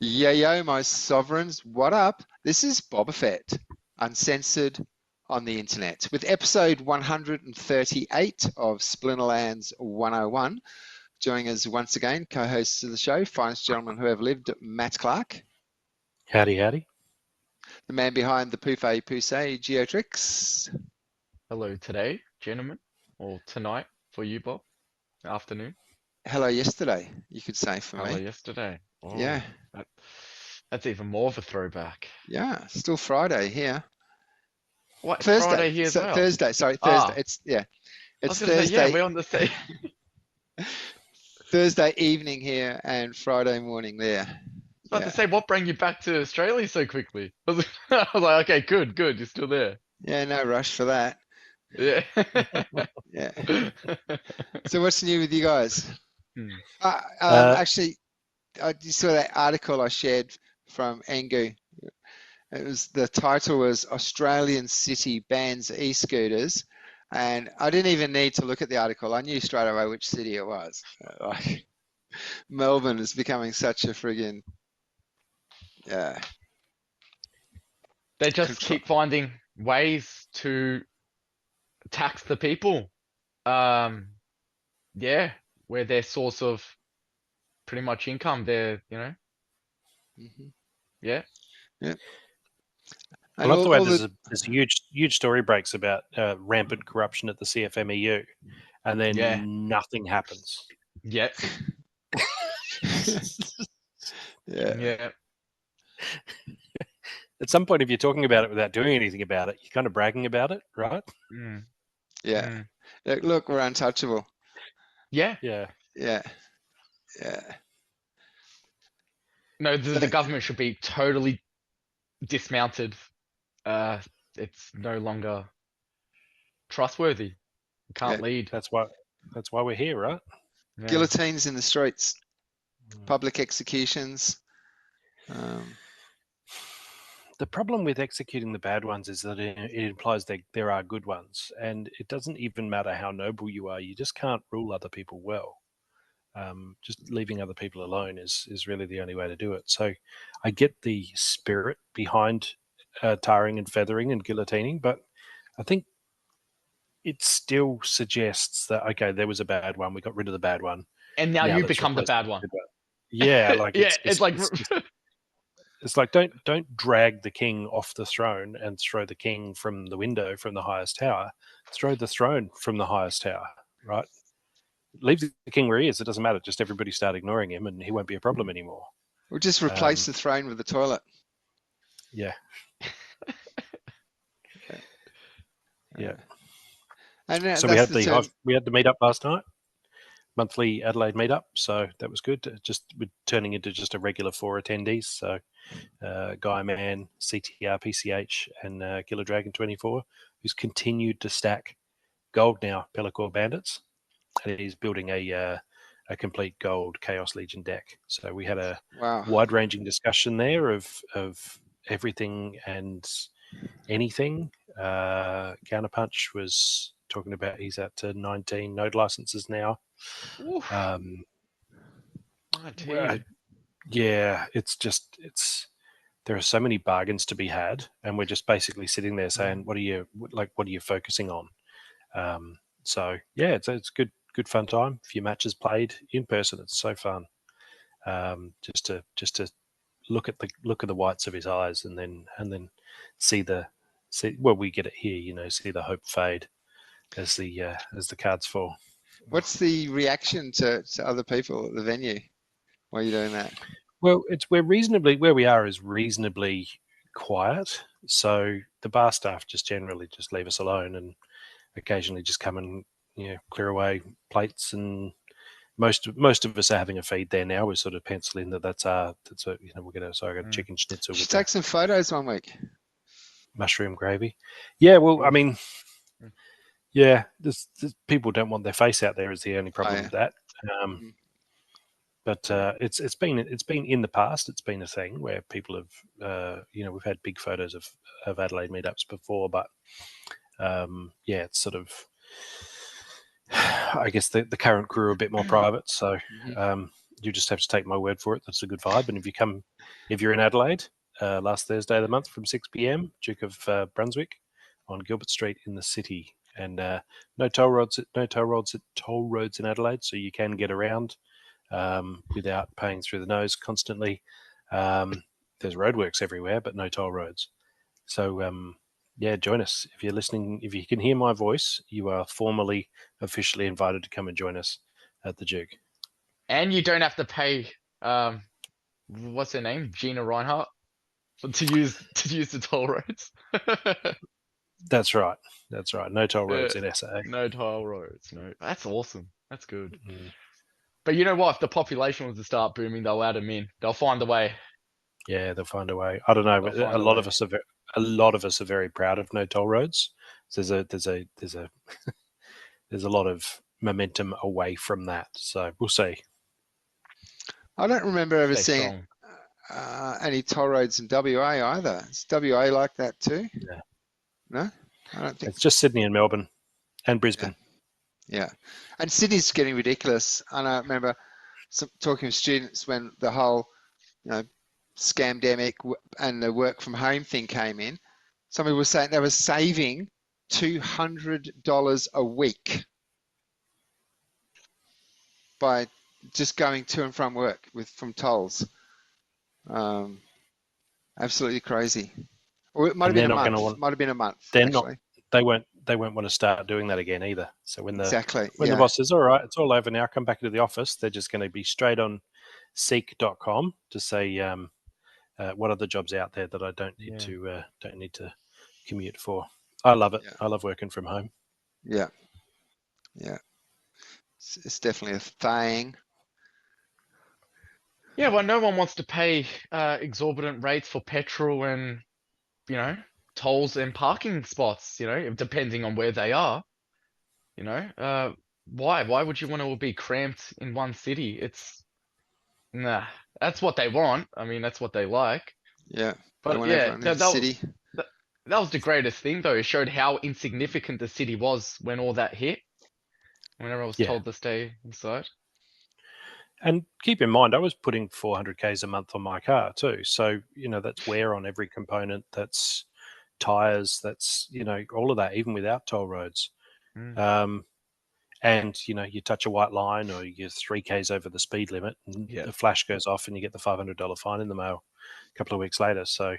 Yo, my sovereigns, what up? This is Boba Fett, uncensored on the internet, with episode 138 of Splinterlands 101. Joining us once again, co-hosts of the show, finest gentleman who ever lived, Matt Clark. Howdy, howdy. The man behind the Pouffet Poussey, Geotrix. Hello today, gentlemen, or tonight for you, Bob. Afternoon. Hello yesterday, you could say for Hello me. yesterday. Oh, Yeah, that's even more of a throwback. yeah, still Friday here. What, Thursday, Friday here as well? Thursday, sorry, Ah, Thursday. It's I was it's gonna say, yeah, Thursday. we're on the same. Thursday evening here and Friday morning there. I was about Yeah, to say, what brought you back to Australia so quickly? I was like, okay, good, you're still there. yeah, no rush for that. Yeah. Yeah. So what's new with you guys? Hmm. Actually, you saw that article I shared from Angu. The title was Australian City Bans E-Scooters, and I didn't even need to look at the article. I knew straight away which city it was. Like Melbourne is becoming such a friggin' They just keep finding ways to tax the people. Yeah, where their source of pretty much income, they're, Mhm. yeah. Yeah. I And love the way all there's a huge story breaks about rampant corruption at the CFMEU, and then Yeah. nothing happens. Yep. Yeah. Yeah. At some point, if you're talking about it without doing anything about it, you're kind of bragging about it, right? Mm. Yeah. Mm. Look, we're untouchable. Yeah. Yeah. Yeah. Yeah. No, So, the government should be totally dismounted. It's no longer trustworthy. You can't Yeah. lead. That's why we're here, right? Yeah. guillotines in the streets, public executions. The problem with executing the bad ones is that it implies that there are good ones, and it doesn't even matter how noble you are. You just can't rule other people well. Just leaving other people alone is really the only way to do it. So I get the spirit behind tarring and feathering and guillotining, but I think it still suggests that, okay, there was a bad one, we got rid of the bad one, And now you let's become the replace it bad with one. a good one. Yeah, like Yeah, it's like it's like don't drag the king off the throne and throw the king from the window from the highest tower. Throw the throne from the highest tower, right? Leave the king where he is. It doesn't matter. Just everybody start ignoring him, and he won't be a problem anymore. We'll just replace the throne with the toilet. Yeah. Yeah. And So we had the meetup last night, monthly Adelaide meetup. So that was good. Just we're turning into just a regular 4 attendees. So Guy Mann, CTR, PCH, and Killer Dragon 24, who's continued to stack gold now, Pellicor Bandits, and he's building a complete gold Chaos Legion deck. So we had a wide-ranging discussion there of everything and anything. Counterpunch was talking about he's at 19 node licenses now. Yeah, there are so many bargains to be had, and we're just basically sitting there saying, what are you focusing on? So yeah, it's good fun time. A few matches played in person. It's so fun. Just to look at the whites of his eyes, and then see we get it here. See the hope fade as the cards fall. What's the reaction to other people at the venue while you're doing that? Well, where we are is reasonably quiet. So the bar staff just generally just leave us alone, and occasionally just come and clear away plates. And most of us are having a feed there now. We're sort of penciling that's we're gonna. So I got chicken schnitzel. Should take some photos one week. Mushroom gravy. Yeah, well, I mean, yeah, this people don't want their face out there is the only problem with that. But it's been in the past. It's been a thing where people have we've had big photos of Adelaide meetups before, but it's sort of, I guess the current crew are a bit more private. So you just have to take my word for it. That's a good vibe. And if you're in Adelaide, last Thursday of the month from 6 p.m, Duke of Brunswick on Gilbert Street in the city. And no toll roads in Adelaide, so you can get around without paying through the nose constantly. There's roadworks everywhere, but no toll roads. So yeah, join us if you're listening. If you can hear my voice, you are formally, officially invited to come and join us at the Duke. And you don't have to pay. What's her name? Gina Reinhardt to use the toll roads. That's right. No toll roads in SA. No toll roads. No, that's awesome. That's good. Mm. But you know what? If the population was to start booming, they'll add them in. They'll find a way. Yeah, they'll find a way. I don't know, but a lot of us are very proud of no toll roads. So there's a lot of momentum away from that. So we'll see. I don't remember ever Stay seeing strong. any toll roads in WA either. Is WA like that too? Yeah. No, I don't think. It's just Sydney and Melbourne and Brisbane. Yeah, and Sydney's getting ridiculous. And I remember talking with students when the whole, scamdemic and the work from home thing came in. Somebody was saying they were saving $200 a week by just going to and from work from tolls. Absolutely crazy. Or it might have been a month. Might have been a month. They're actually. not. They won't want to start doing that again either. So when the boss says, "All right, it's all over now, come back into the office," they're just going to be straight on seek.com to say what are the jobs out there that I don't need to commute for. I love it. I love working from home. Yeah. It's definitely a thing. Yeah, well, no one wants to pay exorbitant rates for petrol and, tolls and parking spots, depending on where they are. Why would you want to all be cramped in one city? That's what they want. I mean, that's what they like. Yeah. But everyone in the city. That was the greatest thing, though. It showed how insignificant the city was when all that hit. When everyone was told to stay inside. And keep in mind, I was putting 400 Ks a month on my car too. So, that's wear on every component. That's tires. That's, all of that, even without toll roads. And, you touch a white line or you're 3 Ks over the speed limit and the flash goes off and you get the $500 fine in the mail a couple of weeks later. So,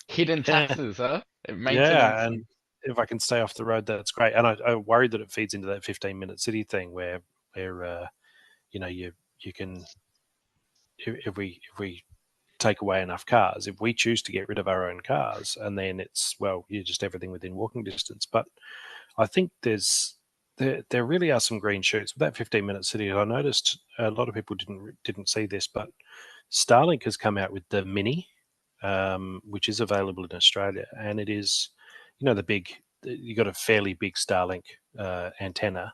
hidden taxes, huh? Maintenance. Yeah, and if I can stay off the road, that's great. And I worry that it feeds into that 15-minute city thing where you can, if we take away enough cars, if we choose to get rid of our own cars, and then you're just everything within walking distance. But I think there really are some green shoots with that 15-minute city. I noticed a lot of people didn't see this, but Starlink has come out with the Mini, which is available in Australia, and it is, you got a fairly big Starlink antenna,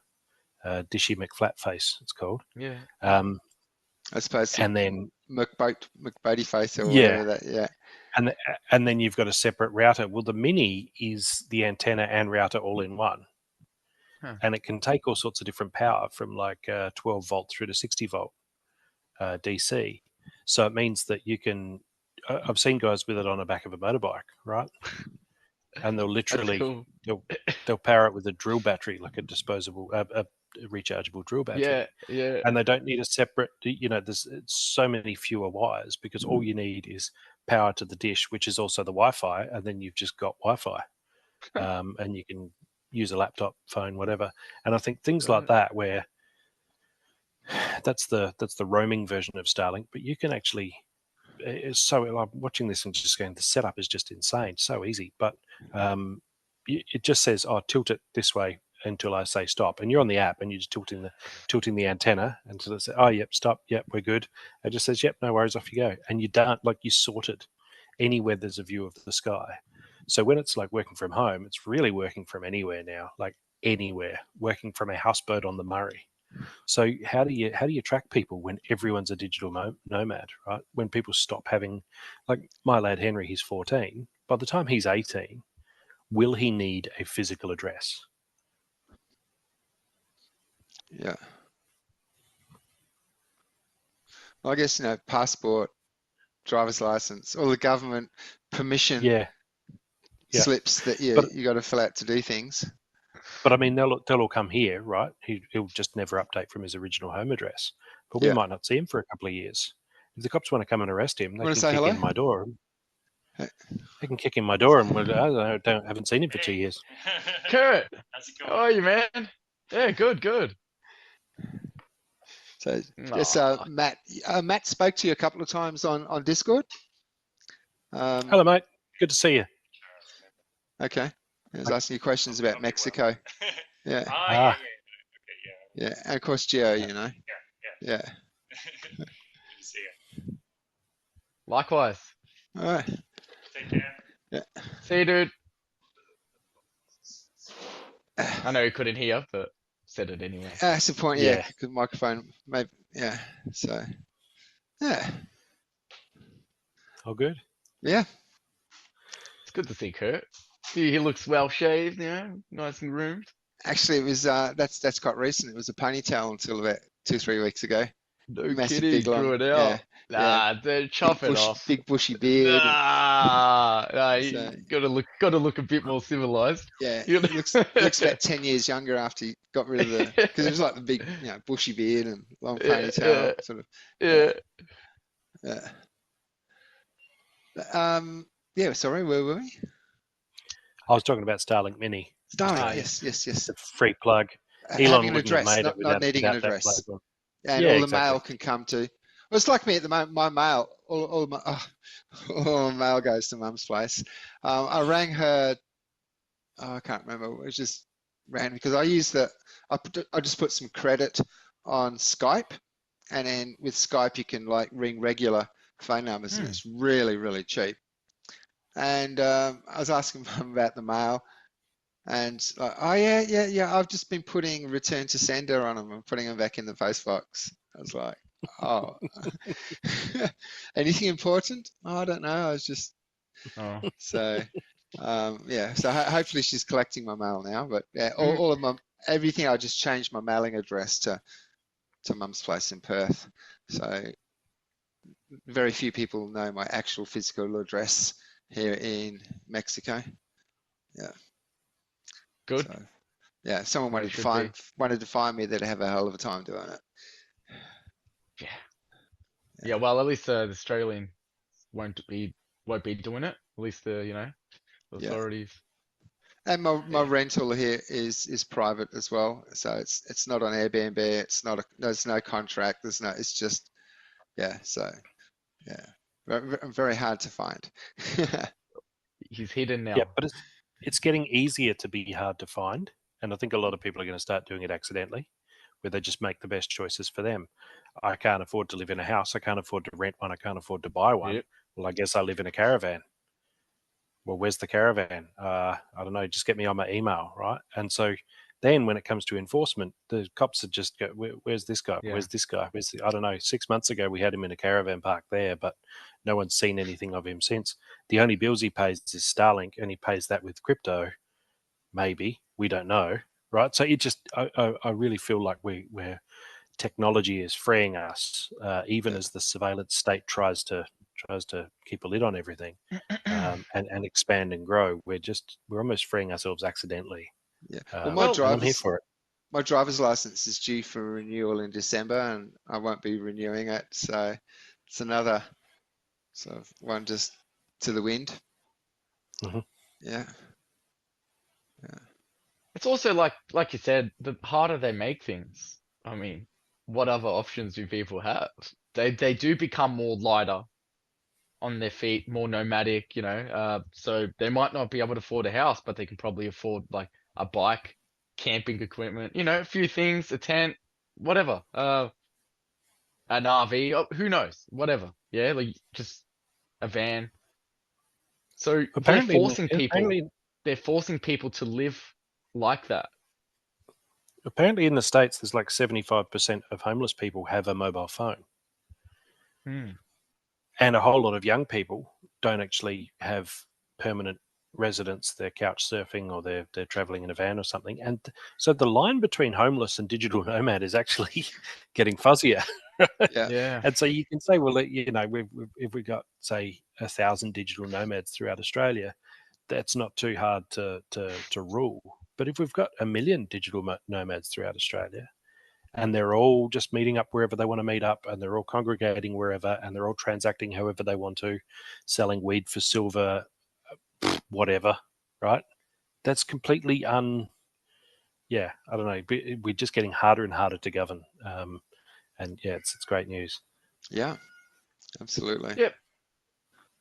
Dishy McFlatface, it's called. Yeah. I suppose. And then McBoaty face or whatever that. Yeah. And then you've got a separate router. Well, the Mini is the antenna and router all in one. And it can take all sorts of different power from like 12 volt through to 60 volt DC. So it means that you can, I've seen guys with it on the back of a motorbike, right? And they'll literally, they'll power it with a drill battery, like a disposable, a rechargeable drill battery. Yeah. And they don't need a separate, there's so many fewer wires because all you need is power to the dish, which is also the Wi-Fi, and then you've just got Wi-Fi. And you can use a laptop, phone, whatever. And I think things like that, where that's the roaming version of Starlink, but you can actually, I'm watching this and just going, the setup is just insane, so easy. But it just says, tilt it this way until I say stop, and you're on the app and you're just tilting the antenna until it says, yep, stop, yep, we're good. It just says, yep, no worries, off you go, and you don't, you sorted anywhere there's a view of the sky. So when it's like working from home, it's really working from anywhere now, like anywhere, working from a houseboat on the Murray. So how do you track people when everyone's a digital nomad, right? When people stop having, like my lad Henry, he's 14. By the time he's 18, will he need a physical address? Yeah. I guess, passport, driver's license, all the government permission Yeah. slips that But- you got to fill out to do things. But I mean, they'll all come here, right? He'll just never update from his original home address. But we Yeah. might not see him for a couple of years. If the cops want to come and arrest him, they Wanna can say kick hello? in my door. Hey. They can kick in my door, and haven't seen him for 2 years. Kurt, How's it how going? are you, man? Yeah, good. So yes, Aw. Matt spoke to you a couple of times on Discord. Hello, mate. Good to see you. Okay. I was asking you questions about Mexico. Yeah. Ah, Ah. yeah. Okay, yeah. Yeah. And of course, Geo, Yeah. Yeah. Good to see you. Likewise. All right. Take care. See you, dude. I know you couldn't hear, but said it anyway. That's the point. Yeah. Yeah. Good microphone. Maybe. Yeah. So. Yeah. All good. Yeah. It's good to see Kurt. He looks well shaved, nice and groomed. Actually, it was that's quite recent. It was a ponytail until about 2-3 weeks ago. No Massive, kidding, big, long. grew it Yeah. out. Nah, dude, chop it off. Big bushy beard. Nah, you So- gotta look a bit more civilized. Yeah, You he looks about 10 years younger after he got rid of the, because it was like the big, bushy beard and long Yeah, ponytail, sort of. Yeah. Yeah. Sorry, where were we? I was talking about Starlink Mini. Starlink. Nice. Yes. It's a free plug. Having Elon an wouldn't have address, made not it without, needing an without that address, plug. and Yeah, all the exactly. mail can come to. Well, it's like me at the moment. My mail, all my mail goes to Mum's place. I rang her. I can't remember. It was just random because I just put some credit on Skype, and then with Skype you can like ring regular phone numbers, and it's really, really cheap. And I was asking Mum about the mail, and like, oh yeah, I've just been putting return to sender on them and putting them back in the post box. I was like, oh, anything important? Oh, I don't know. I was just Oh. so. Yeah, so hopefully she's collecting my mail now, but yeah, all of everything, I just changed my mailing address to Mum's place in Perth. So very few people know my actual physical address here in Mexico. Yeah. Good. So, yeah, if someone Well, wanted it to should wanted to find me, they'd have a hell of a time doing it. Yeah, well, at least the Australian won't be doing it. At least the Yeah. authorities. And my Yeah. rental here is private as well, so it's not on Airbnb. There's no contract. It's just So yeah, very hard to find. He's hidden now. Yeah, but it's getting easier to be hard to find, and I think a lot of people are going to start doing it accidentally, where they just make the best choices for them. I can't afford to live in a house. I can't afford to rent one. I can't afford to buy one. Yep. Well, I guess I live in a caravan. Well, where's the caravan? I don't know. Just get me on my email, right? And so then when it comes to enforcement, the cops are just go, where's this guy? Yeah. Where's this guy? I don't know. 6 months ago, we had him in a caravan park there, but no one's seen anything of him since. The only bills he pays is Starlink, and he pays that with crypto. Maybe. We don't know, right? So it just, I really feel like we're technology is freeing us, even as the surveillance state tries to keep a lid on everything, and expand and grow. We're almost freeing ourselves accidentally. Yeah. And Well, I'm here for it. my driver's license is due for renewal in December, and I won't be renewing it. So it's another sort of one just to the wind. Mhm. Yeah. It's also like you said, the harder they make things. I mean, what other options do people have? They do become more lighter on their feet, more nomadic, so they might not be able to afford a house, but they can probably afford like a bike, camping equipment, a few things, a tent, whatever. An RV, who knows? Whatever. Yeah, like just a van. So Apparently, they're forcing people to live like that. apparently in the States, there's like 75% of homeless people have a mobile phone. And a whole lot of young people don't actually have permanent residence. They're couch surfing, or they're traveling in a van or something. And so the line between homeless and digital nomad is actually getting fuzzier. Yeah. Yeah. And so you can say, well, if we got, say, 1,000 digital nomads throughout Australia, that's not too hard to rule. But if we've got 1 million digital nomads throughout Australia, and they're all just meeting up wherever they want to meet up, and they're all congregating wherever, and they're all transacting however they want to, selling weed for silver, whatever, right? That's completely yeah, I don't know. We're just getting harder and harder to govern. And yeah, it's great news. Yeah, absolutely. Yep.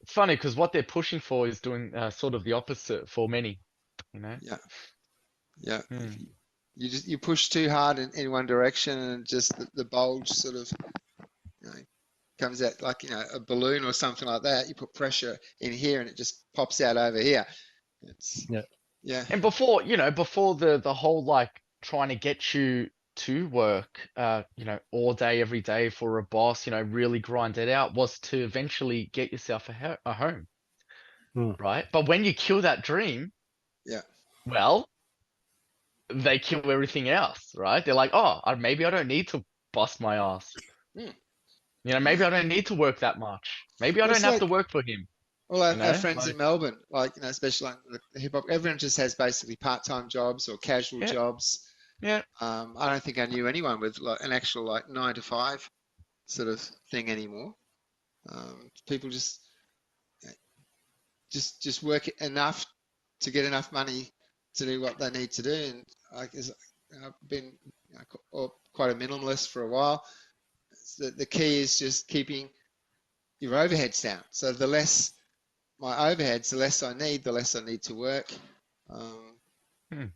It's funny because what they're pushing for is doing sort of the opposite for many, you know? Yeah. Yeah. Hmm. You push too hard in one direction, and just the bulge sort of, you know, comes out like, you know, a balloon or something like that. You put pressure in here and it just pops out over here. It's Yeah. yeah. And before, you know, before the whole like trying to get you to work, you know, all day, every day for a boss, you know, really grind it out, was to eventually get yourself a home, Hmm. right? But when you kill that dream, Yeah. well, they kill everything else, right? They're like, oh, maybe I don't need to bust my ass. Hmm. You know, maybe I don't need to work that much. Maybe I Well, don't it's have to like work for him. all You our know, friends in like, Melbourne, like, you know, especially like the hip hop, everyone just has basically part-time jobs or casual yeah, jobs. yeah. I don't think I knew anyone with like an actual like 9 to 5 sort of thing anymore. People just work enough to get enough money to do what they need to do. And I've been, you know, quite a minimalist for a while. The key is just keeping your overheads down. So the less my overheads, the less I need, to work.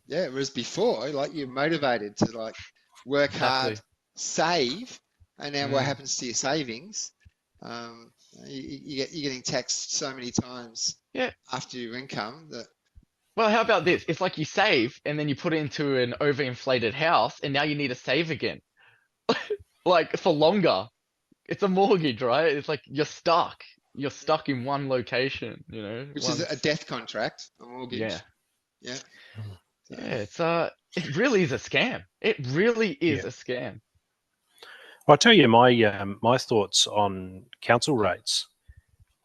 Yeah, whereas before, like, you're motivated to like work Exactly. hard, save, and now what Mm. happens to your savings? You're getting taxed so many times Yeah. after your income that Well, how about this? It's like you save and then you put it into an overinflated house and now you need to save again. Like for longer. It's a mortgage, right? It's like you're stuck. You're stuck in one location, you know? which is One a death contract, a mortgage. Yeah. Yeah. So, Yeah, it's it really is a scam. It really is Yeah. a scam. Well, I'll tell you my thoughts on council rates.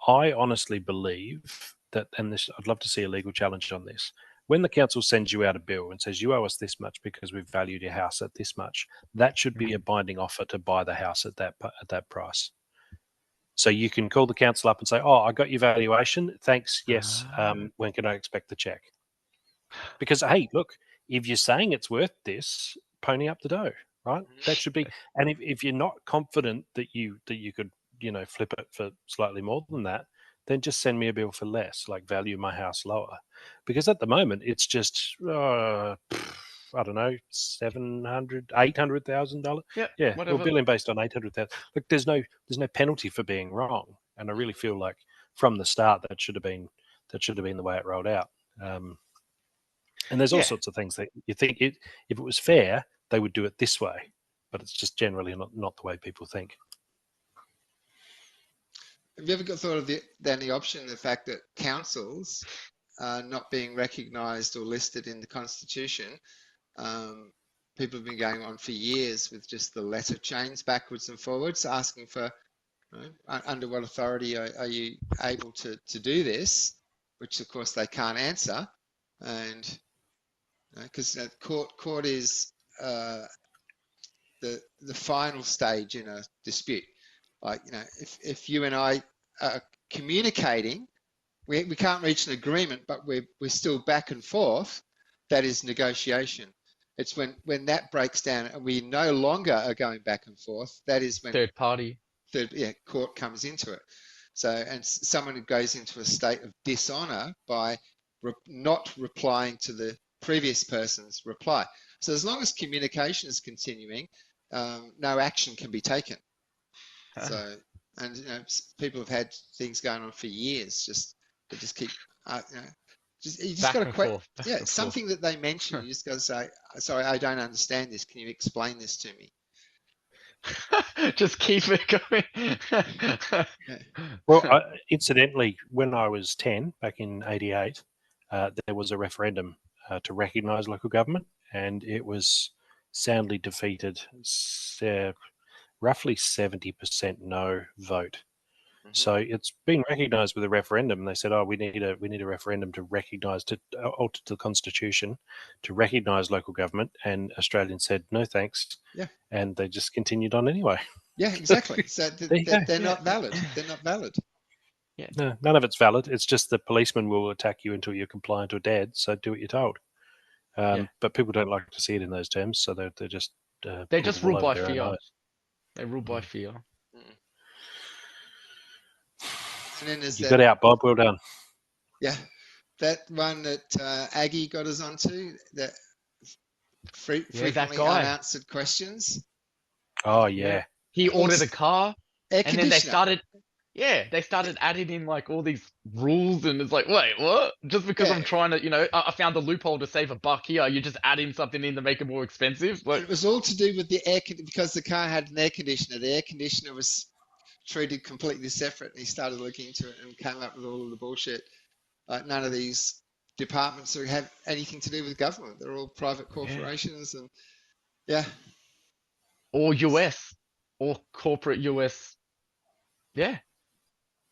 I honestly believe that, and this, I'd love to see a legal challenge on this. When the council sends you out a bill and says you owe us this much because we've valued your house at this much, that should be a binding offer to buy the house at that price. So you can call the council up and say, "Oh, I got your valuation. Thanks. Yes. When can I expect the check?" Because hey, look, if you're saying it's worth this, pony up the dough, right? That should be. And if you're not confident that you could, flip it for slightly more than that, then just send me a bill for less, like value my house lower. Because at the moment it's just I don't know, $800,000. Yeah, Yeah, we're whatever. billing based on 800,000. Look, there's no penalty for being wrong, and I really feel like from the start that should have been the way it rolled out. And there's all Yeah. sorts of things that you think if it was fair, they would do it this way, but it's just generally not the way people think. have you ever thought of the option, the fact that councils are not being recognised or listed in the Constitution? People have been going on for years with just the letter chains backwards and forwards, asking for, under what authority are you able to do this? Which of course they can't answer, and because court is the final stage in a dispute. Like, if you and I are communicating, we can't reach an agreement, but we're still back and forth. That is negotiation. It's when that breaks down and we no longer are going back and forth. That is when Third party. court comes into it. So, and someone who goes into a state of dishonor by not replying to the previous person's reply. So as long as communication is continuing, no action can be taken. So, and people have had things going on for years, they just keep, you just got to forth. something that they mention. You just got to say, sorry, I don't understand this. Can you explain this to me? Just keep it going. Well, incidentally, when I was 10, back in '88, there was a referendum to recognise local government, and it was soundly defeated. roughly 70% no vote. Mhm. So it's been recognised with a referendum. They said, "Oh, we need a referendum to recognise, to alter the constitution, to recognise local government." And Australians said, "No, thanks." Yeah. And they just continued on anyway. Yeah, exactly. So There you go. they're not valid. They're not valid. No, none of it's valid. It's just the policeman will attack you until you're compliant or dead. So do what you're told. But people don't like to see it in those terms, so they're just They just rule by fear. eyes. They rule by fear. And then there's You that, got out, Bob. Well done. yeah, that one that Aggie got us onto, that frequently guy. unanswered questions. Oh yeah. He ordered a car, Air and then they conditioner. started adding in like all these rules, and it's like, wait, what? Just because Yeah. I'm trying to, I found a loophole to save $1 here, you just add in something in to make it more expensive? Like, It was all to do with the because the car had an air conditioner. The air conditioner was treated completely separate, and he started looking into it and came up with all of the bullshit. Like, none of these departments have anything to do with government. They're all private corporations, and yeah. or US, or corporate US. Yeah.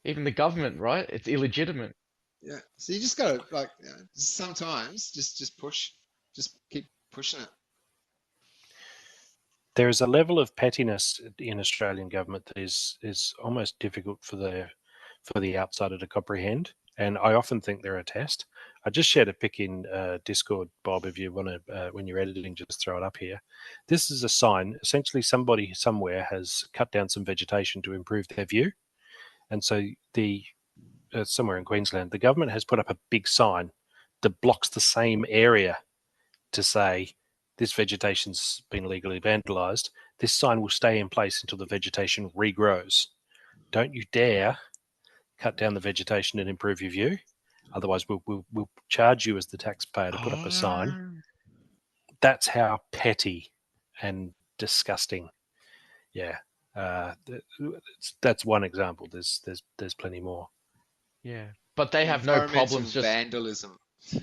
Even the government, right? It's illegitimate. Yeah. So you just gotta, like, sometimes just push, just keep pushing it. There is a level of pettiness in Australian government that is almost difficult for the outsider to comprehend. And I often think they're a test. I just shared a pic in Discord, Bob, if you want to, when you're editing, just throw it up here. This is a sign. Essentially, somebody somewhere has cut down some vegetation to improve their view. And so somewhere in Queensland, the government has put up a big sign that blocks the same area to say, this vegetation's been legally vandalised. This sign will stay in place until the vegetation regrows. Don't you dare cut down the vegetation and improve your view. Otherwise, we'll charge you as the taxpayer to put up a sign. That's how petty and disgusting. Yeah, that's one example. There's plenty more. Yeah, but they have no problems just vandalism.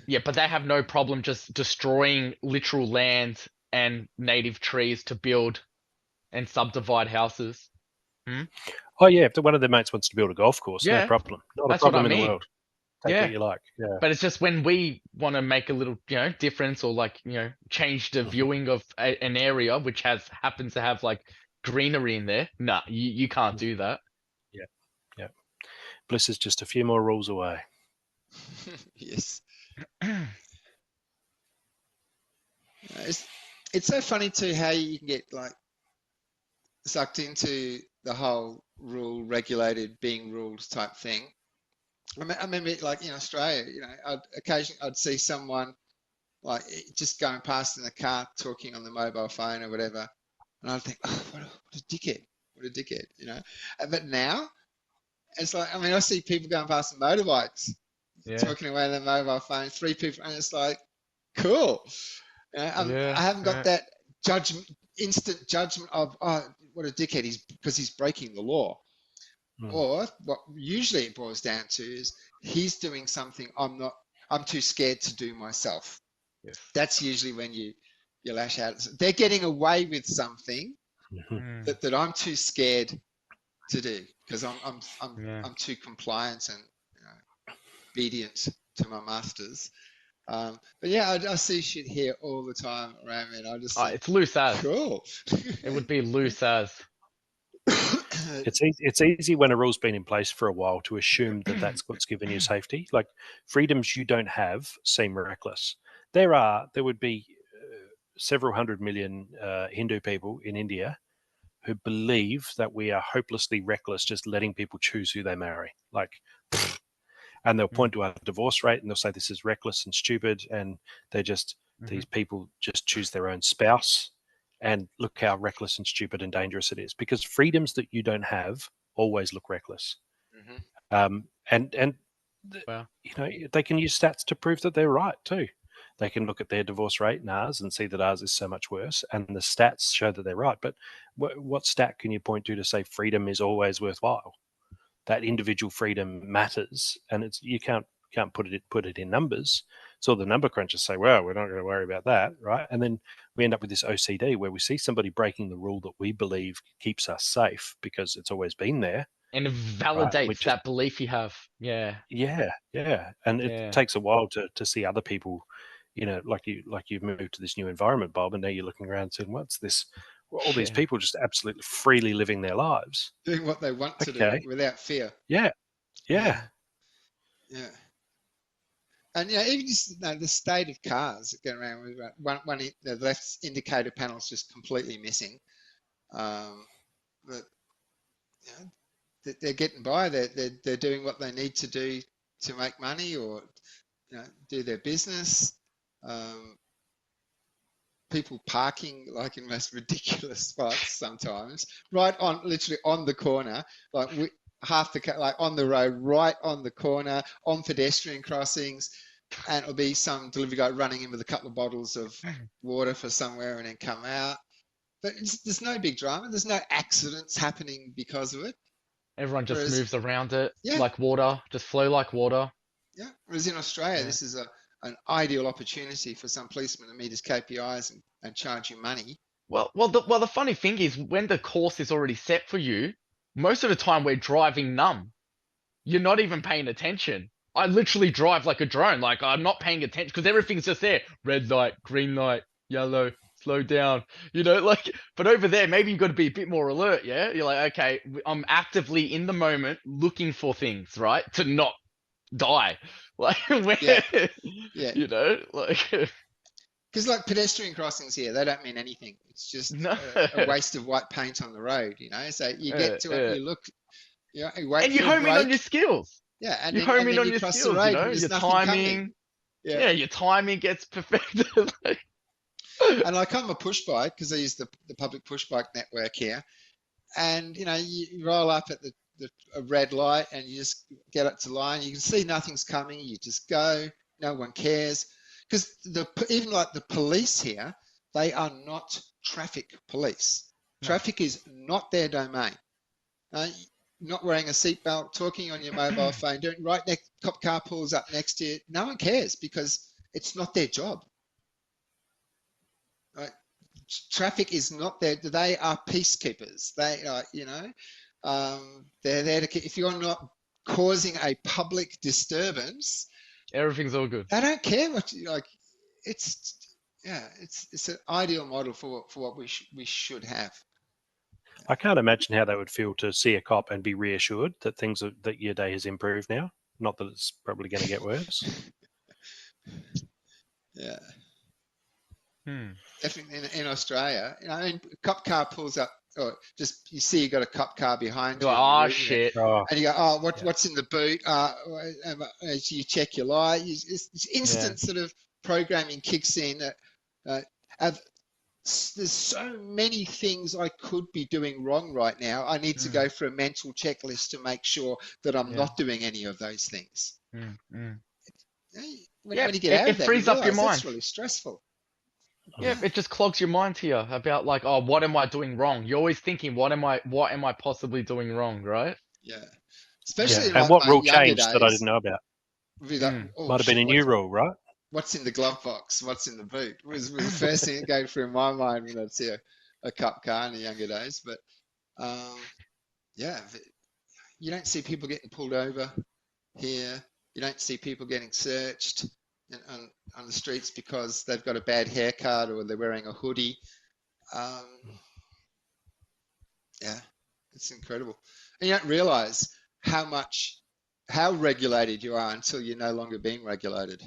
Yeah, but they have no problem just destroying literal land and native trees to build and subdivide houses. Oh yeah, if one of their mates wants to build a golf course, no problem. Not a problem in the world. Take what you like. Yeah. But it's just when we want to make a little, difference, or like, change the viewing of an area which happens to have like greenery in there. Nah, you can't do that. Yeah. Bliss is just a few more rules away. Yes. It's so funny too how you can get like sucked into the whole rule regulated being ruled type thing. I remember like in Australia, occasionally I'd see someone like just going past in the car talking on the mobile phone or whatever, and I'd think, oh, what a dickhead, But now it's like, I see people going past on motorbikes, talking away on their mobile phone, 3 people, and it's like, cool. I haven't got that instant judgment of, oh, what a dickhead, because he's breaking the law. Or what usually it boils down to is he's doing something I'm too scared to do myself. Yes. That's usually when you lash out. They're getting away with something that I'm too scared to do because I'm too compliant and obedient to my masters. But yeah, I see shit here all the time around me, and I just think, it's loose as. Cool. It would be loose as. It's easy when a rule's been in place for a while to assume that that's what's given you safety. Like freedoms you don't have seem reckless. There would be several 100 million Hindu people in India who believe that we are hopelessly reckless just letting people choose who they marry. And they'll point to our divorce rate and they'll say this is reckless and stupid, and they just these people just choose their own spouse. And look how reckless and stupid and dangerous it is, because freedoms that you don't have always look reckless. Wow. They can use stats to prove that they're right too. They can look at their divorce rate and ours and see that ours is so much worse, and the stats show that they're right. But what stat can you point to say freedom is always worthwhile? That individual freedom matters, and you can't can't put it in numbers. So the number crunchers say, well, we're not going to worry about that, right? And then we end up with this OCD where we see somebody breaking the rule that we believe keeps us safe because it's always been there. And it Right, validates which is- that belief you have. Yeah. Yeah, and it Yeah. takes a while to see other people, like you've moved to this new environment, Bob, and now you're looking around saying, what's this? All these Yeah. people just absolutely freely living their lives. Doing what they want to do Okay. without fear. Yeah. Yeah. And even just, the state of cars that go around with the left indicator panel's just completely missing. But they're getting by. They're doing what they need to do to make money or do their business. People parking like in most ridiculous spots sometimes, literally on the corner, like half the like on the road, right on the corner, on pedestrian crossings, and it'll be some delivery guy running in with a couple of bottles of water for somewhere and then come out. But there's no big drama. There's no accidents happening because of it. Everyone just moves around it Yeah. like water, just flow like water. Yeah. Whereas in Australia, this is an ideal opportunity for some policemen to meet his KPIs and charge you money. Well, the funny thing is when the course is already set for you, most of the time we're driving numb. You're not even paying attention. I literally drive like a drone. Like I'm not paying attention because everything's just there. Red light, green light, yellow, slow down. But over there, maybe you've got to be a bit more alert. Yeah. You're like, okay, I'm actively in the moment looking for things, right? To not die. Like, Yeah. Because like pedestrian crossings here, they don't mean anything. It's just a waste of white paint on the road, So you get to it, you look, you wait and you for a home in break. on your skills. Yeah, and you then, home and in then on you your cross skills. the road and Your there's nothing timing. coming. Yeah, your timing gets perfected. And like I'm a push bike because I use the public push bike network here, and you roll up at a red light and you just get up to line. You can see nothing's coming. You just go. No one cares. Because even like the police here, they are not traffic police. No. Traffic is not their domain. Not wearing a seatbelt, talking on your mobile phone, cop car pulls up next to you. No one cares because it's not their job. Right? Traffic is not there. They are peacekeepers. They are, they're there to. If you're not causing a public disturbance, everything's all good. They don't care what It's an ideal model for what we should have. I can't imagine how they would feel to see a cop and be reassured that that your day has improved now. Not that it's probably going to get worse. Yeah. Definitely in Australia, a cop car pulls up, or just you see you got a cop car behind you. Oh shit! And you go, what's in the boot? So you check your light. It's instant sort of programming kicks in. There's so many things I could be doing wrong right now. I need to go for a mental checklist to make sure that I'm not doing any of those things. When you get out of that, frees up your mind. That's really stressful. Yeah, it just clogs your mind here about like, oh, what am I doing wrong? You're always thinking, what am I possibly doing wrong, right? Yeah. Especially and what rule changed that I didn't know about? Might have been a new rule, right? What's in the glove box? What's in the boot? Was the first thing that goes through my mind when I'd see a cop car in the younger days. But you don't see people getting pulled over here. You don't see people getting searched on the streets because they've got a bad haircut or they're wearing a hoodie. It's incredible. And you don't realize how regulated you are until you're no longer being regulated.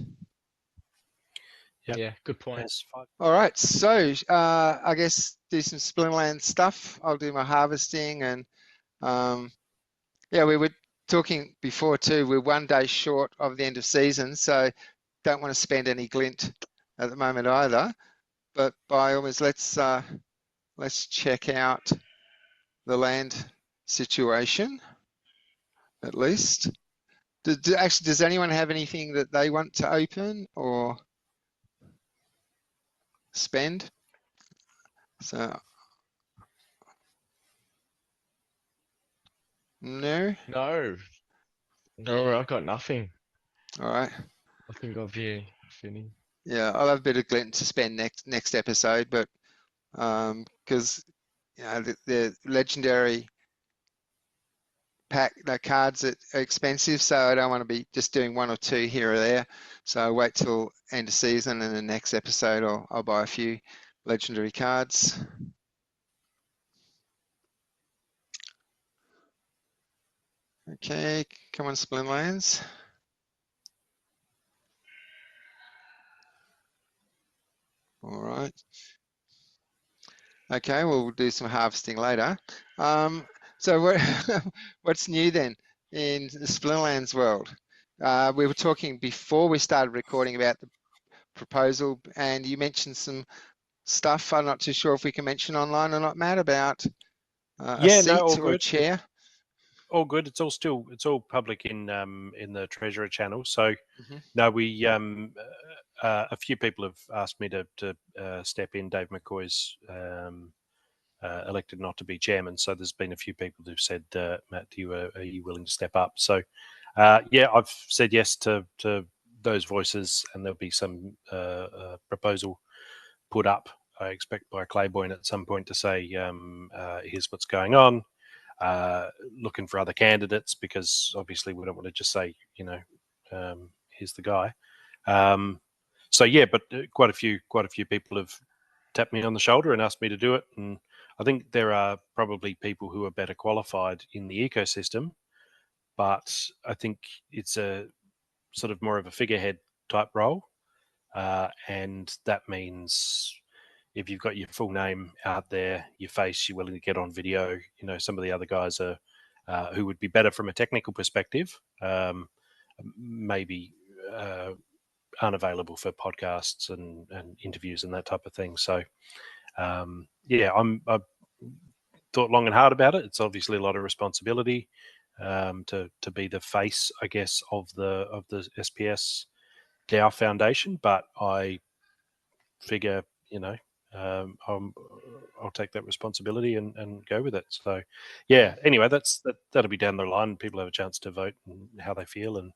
Yep. Yeah, good point. All right, so I guess do some Splinterlands stuff. I'll do my harvesting, and we were talking before too. We're 1 day short of the end of season, so don't want to spend any glint at the moment either. But by all means, let's check out the land situation at least. Does anyone have anything that they want to open or spend? So no, I've got nothing. All right. I think of you, Finny. Yeah, I'll have a bit of glint to spend next episode, but because the legendary pack the cards are expensive, so I don't want to be just doing one or two here or there. So I'll wait till end of season, and the next episode I'll buy a few legendary cards. Okay, come on, Splinterlands. All right. Okay, we'll do some harvesting later. So what's new then in the Splinterlands world? We were talking before we started recording about the proposal, and you mentioned some stuff. I'm not too sure if we can mention online or not, Matt, about a Yeah, seat no, all or a good. chair. All good. It's all public in the Treasurer channel. So Mm-hmm. no, we a few people have asked me to step in. Dave McCoy's elected not to be chairman, so there's been a few people who've said, Matt, are you willing to step up? So yeah, I've said yes to those voices, and there'll be some proposal put up, I expect, by Claiborne at some point to say, here's what's going on. Looking for other candidates, because obviously we don't want to just say, here's the guy. So yeah, but quite a few people have tapped me on the shoulder and asked me to do it, and I think there are probably people who are better qualified in the ecosystem, but I think it's a sort of more of a figurehead type role, and that means if you've got your full name out there, your face, you're willing to get on video, some of the other guys are who would be better from a technical perspective, maybe aren't available for podcasts and interviews and that type of thing. So yeah, I've thought long and hard about it. It's obviously a lot of responsibility to be the face, I guess, of the SPS DAO Foundation, but I figure, I'll take that responsibility and go with it. So yeah, anyway, that'll be down the line. People have a chance to vote and how they feel, and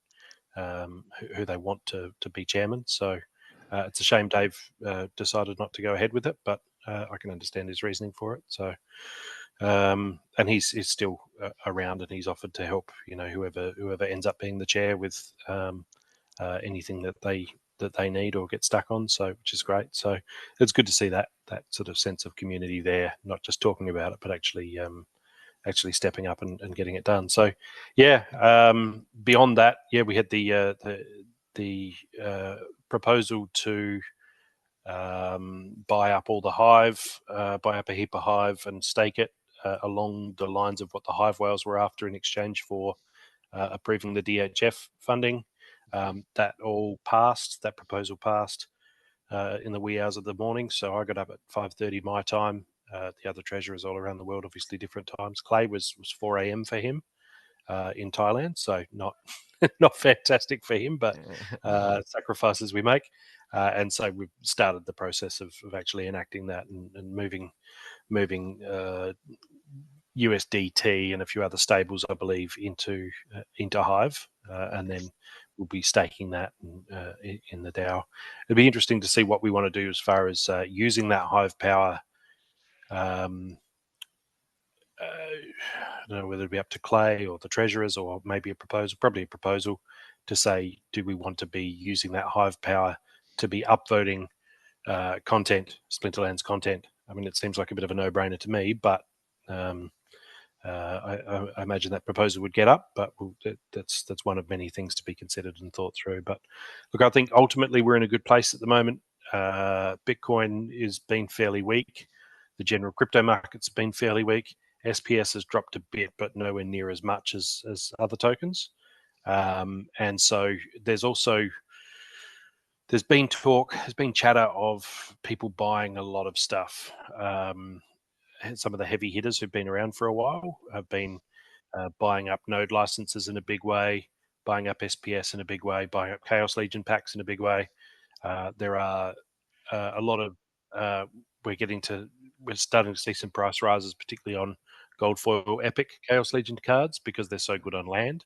who they want to be chairman. So it's a shame Dave decided not to go ahead with it, but I can understand his reasoning for it. So and he's still around, and he's offered to help, whoever ends up being the chair with anything that they need or get stuck on. So, which is great. So it's good to see that sort of sense of community there, not just talking about it, but actually stepping up and getting it done. So yeah, beyond that, yeah, we had the proposal to buy up all the Hive, buy up a heap of Hive and stake it along the lines of what the Hive whales were after in exchange for approving the DHF funding. That all passed. That proposal passed in the wee hours of the morning. So I got up at 5:30 my time. The other treasurers all around the world, obviously different times. Clay was 4 a.m. for him in Thailand, so not not fantastic for him, but sacrifices we make. And so we've started the process of actually enacting that and moving USDT and a few other stables, I believe, into Hive, and then we'll be staking that in the DAO. It'll be interesting to see what we want to do as far as using that Hive power. I don't know whether it'll be up to Clay or the treasurers, or maybe probably a proposal to say, do we want to be using that Hive power to be upvoting content, Splinterlands content? I mean, it seems like a bit of a no-brainer to me, but I imagine that proposal would get up, but that's one of many things to be considered and thought through. But look, I think ultimately we're in a good place at the moment. Bitcoin has been fairly weak. The general crypto market's been fairly weak. SPS has dropped a bit, but nowhere near as much as other tokens. And so there's been chatter of people buying a lot of stuff. Some of the heavy hitters who've been around for a while have been buying up node licenses in a big way, buying up SPS in a big way, buying up Chaos Legion packs in a big way. There are a lot of we're starting to see some price rises, particularly on gold foil epic Chaos Legion cards, because they're so good on land.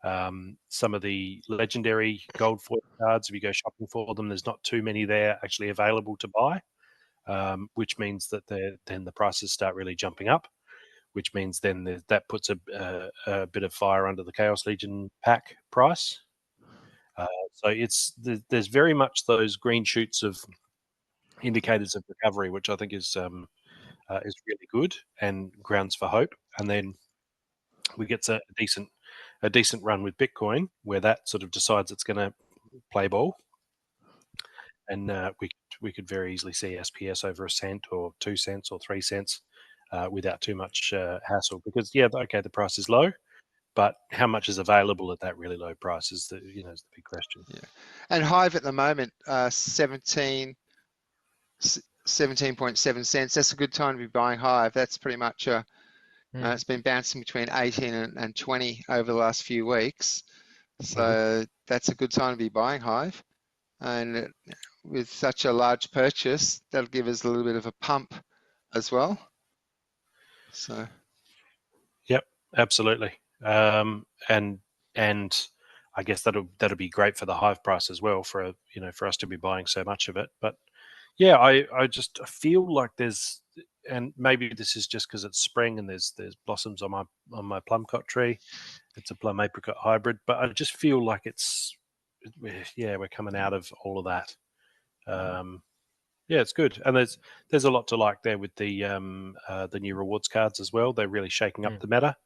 Some of the legendary gold foil cards, if you go shopping for them, there's not too many there actually available to buy, which means that then the prices start really jumping up, which means then that puts a bit of fire under the Chaos Legion pack price. So there's very much those green shoots of indicators of recovery, which I think is really good and grounds for hope. And then we get a decent run with Bitcoin, where that sort of decides it's going to play ball, and we could very easily see SPS over a cent or 2 cents or 3 cents without too much hassle. Because okay, the price is low, but how much is available at that really low price is the big question. Yeah, and Hive at the moment 17.7 cents. That's a good time to be buying Hive. That's pretty much it's been bouncing between 18 and 20 over the last few weeks. So that's a good time to be buying Hive. And with such a large purchase, that'll give us a little bit of a pump as well. So. Yep, absolutely. And I guess that'll be great for the Hive price as well, for us to be buying so much of it. But yeah, I just feel like there's, and maybe this is just because it's spring and there's blossoms on my plumcot tree. It's a plum apricot hybrid, but I just feel like we're coming out of all of that. Yeah, it's good, and there's a lot to like there with the new rewards cards as well. They're really shaking up the meta.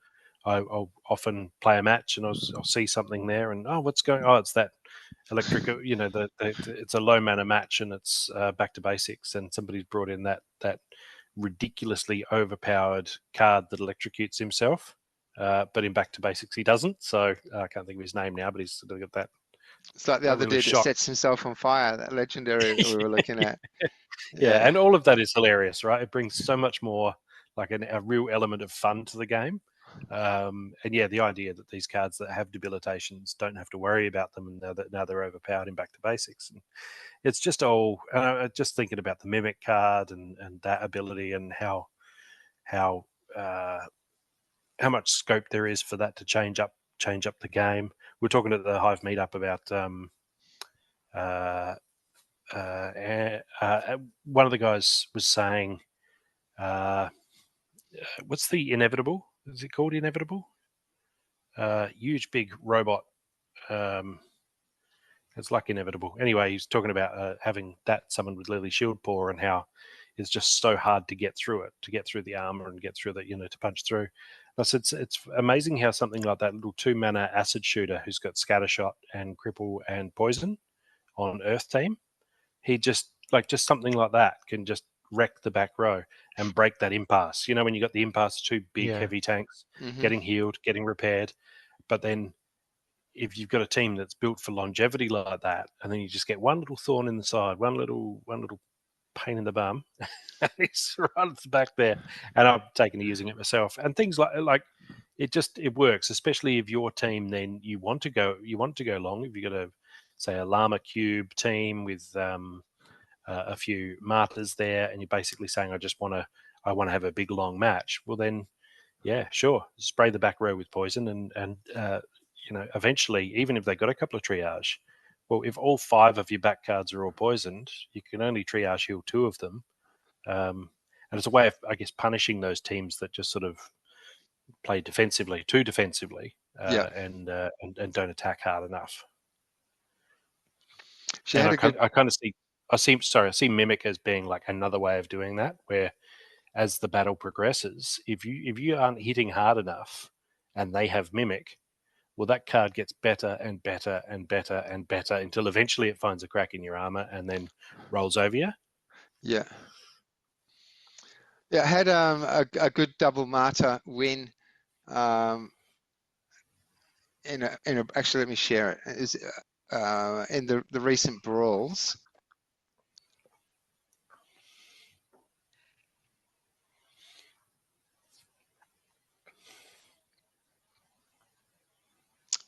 I'll often play a match and I'll see something there, and what's going? Oh, it's that electric. It's a low mana match, and it's back to basics, and somebody's brought in that ridiculously overpowered card that electrocutes himself, but in back to basics he doesn't. So I can't think of his name now, but he's got that. It's like the other dude that sets himself on fire, that legendary that we were looking at. Yeah, and all of that is hilarious, right? It brings so much more, like a real element of fun to the game. And yeah, the idea that these cards that have debilitations don't have to worry about them, and now they're overpowered in back to basics. And it's just just thinking about the Mimic card and that ability, and how much scope there is for that to change up the game. We're talking at the Hive meetup about one of the guys was saying, what's the Inevitable? Is it called Inevitable? Huge big robot. It's like Inevitable. Anyway, he's talking about having that summoned with Lily Shieldpaw, and how it's just so hard to get through it, to get through the armor and get through the, to punch through. And I said, it's amazing how something like that little 2-mana acid shooter who's got Scattershot and Cripple and Poison on Earth Team, he just something like that can just wreck the back row and break that impasse. When you got the impasse, 2 big heavy tanks getting healed, getting repaired, but then if you've got a team that's built for longevity like that, and then you just get one little thorn in the side, one little pain in the bum, and it's right at the back there. And I've taken to using it myself, and things like it works, especially if your team then you want to go long. If you've got a Llama Cube team with a few martyrs there, and you're basically saying, I want to have a big long match. Well, then, yeah, sure, spray the back row with poison, and eventually, even if they got a couple of triage, well, if all 5 of your back cards are all poisoned, you can only triage heal 2 of them, and it's a way of, I guess, punishing those teams that just sort of play too defensively, and don't attack hard enough. I see Mimic as being like another way of doing that, where as the battle progresses, if you aren't hitting hard enough and they have Mimic, well, that card gets better and better and better and better until eventually it finds a crack in your armor and then rolls over you. Yeah. Yeah, I had a good double martyr win. Actually, let me share it. Is in the recent brawls.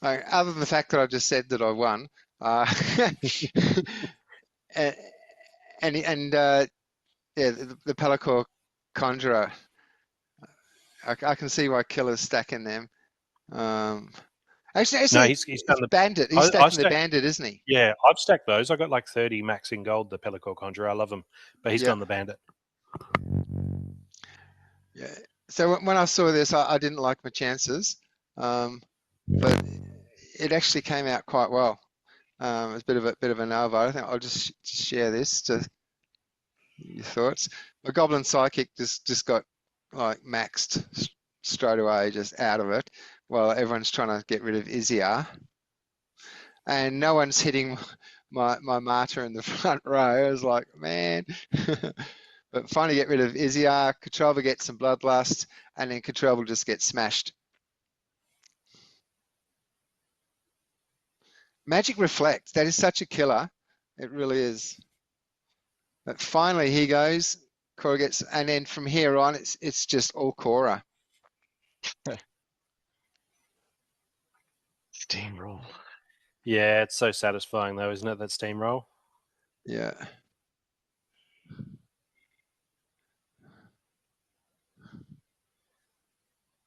Other than the fact that I just said that I won, the Pelacor Conjurer, I can see why Killer's stacking them, Actually, No, actually, he's done the. Bandit. He's I stacking the stacked- Bandit, isn't he? Yeah, I've stacked those. I got like 30 max in gold. The Pellicor Conjurer, I love him, but he's Yeah. gone the Bandit. Yeah. So when I saw this, I didn't like my chances, but it actually came out quite well. It's a bit of a no vote. I think I'll just share this to your thoughts. My Goblin Psychic just got like maxed straight away, just out of it, while everyone's trying to get rid of Iziar. And no one's hitting my Martyr in the front row. I was like, man. But finally get rid of Iziar, Control gets some Bloodlust, and then Control will just get smashed. Magic Reflect, that is such a killer. It really is. But finally he goes, Cora gets, and then from here on, it's just all Cora. Steamroll. Yeah, it's so satisfying though, isn't it? That steamroll. Yeah.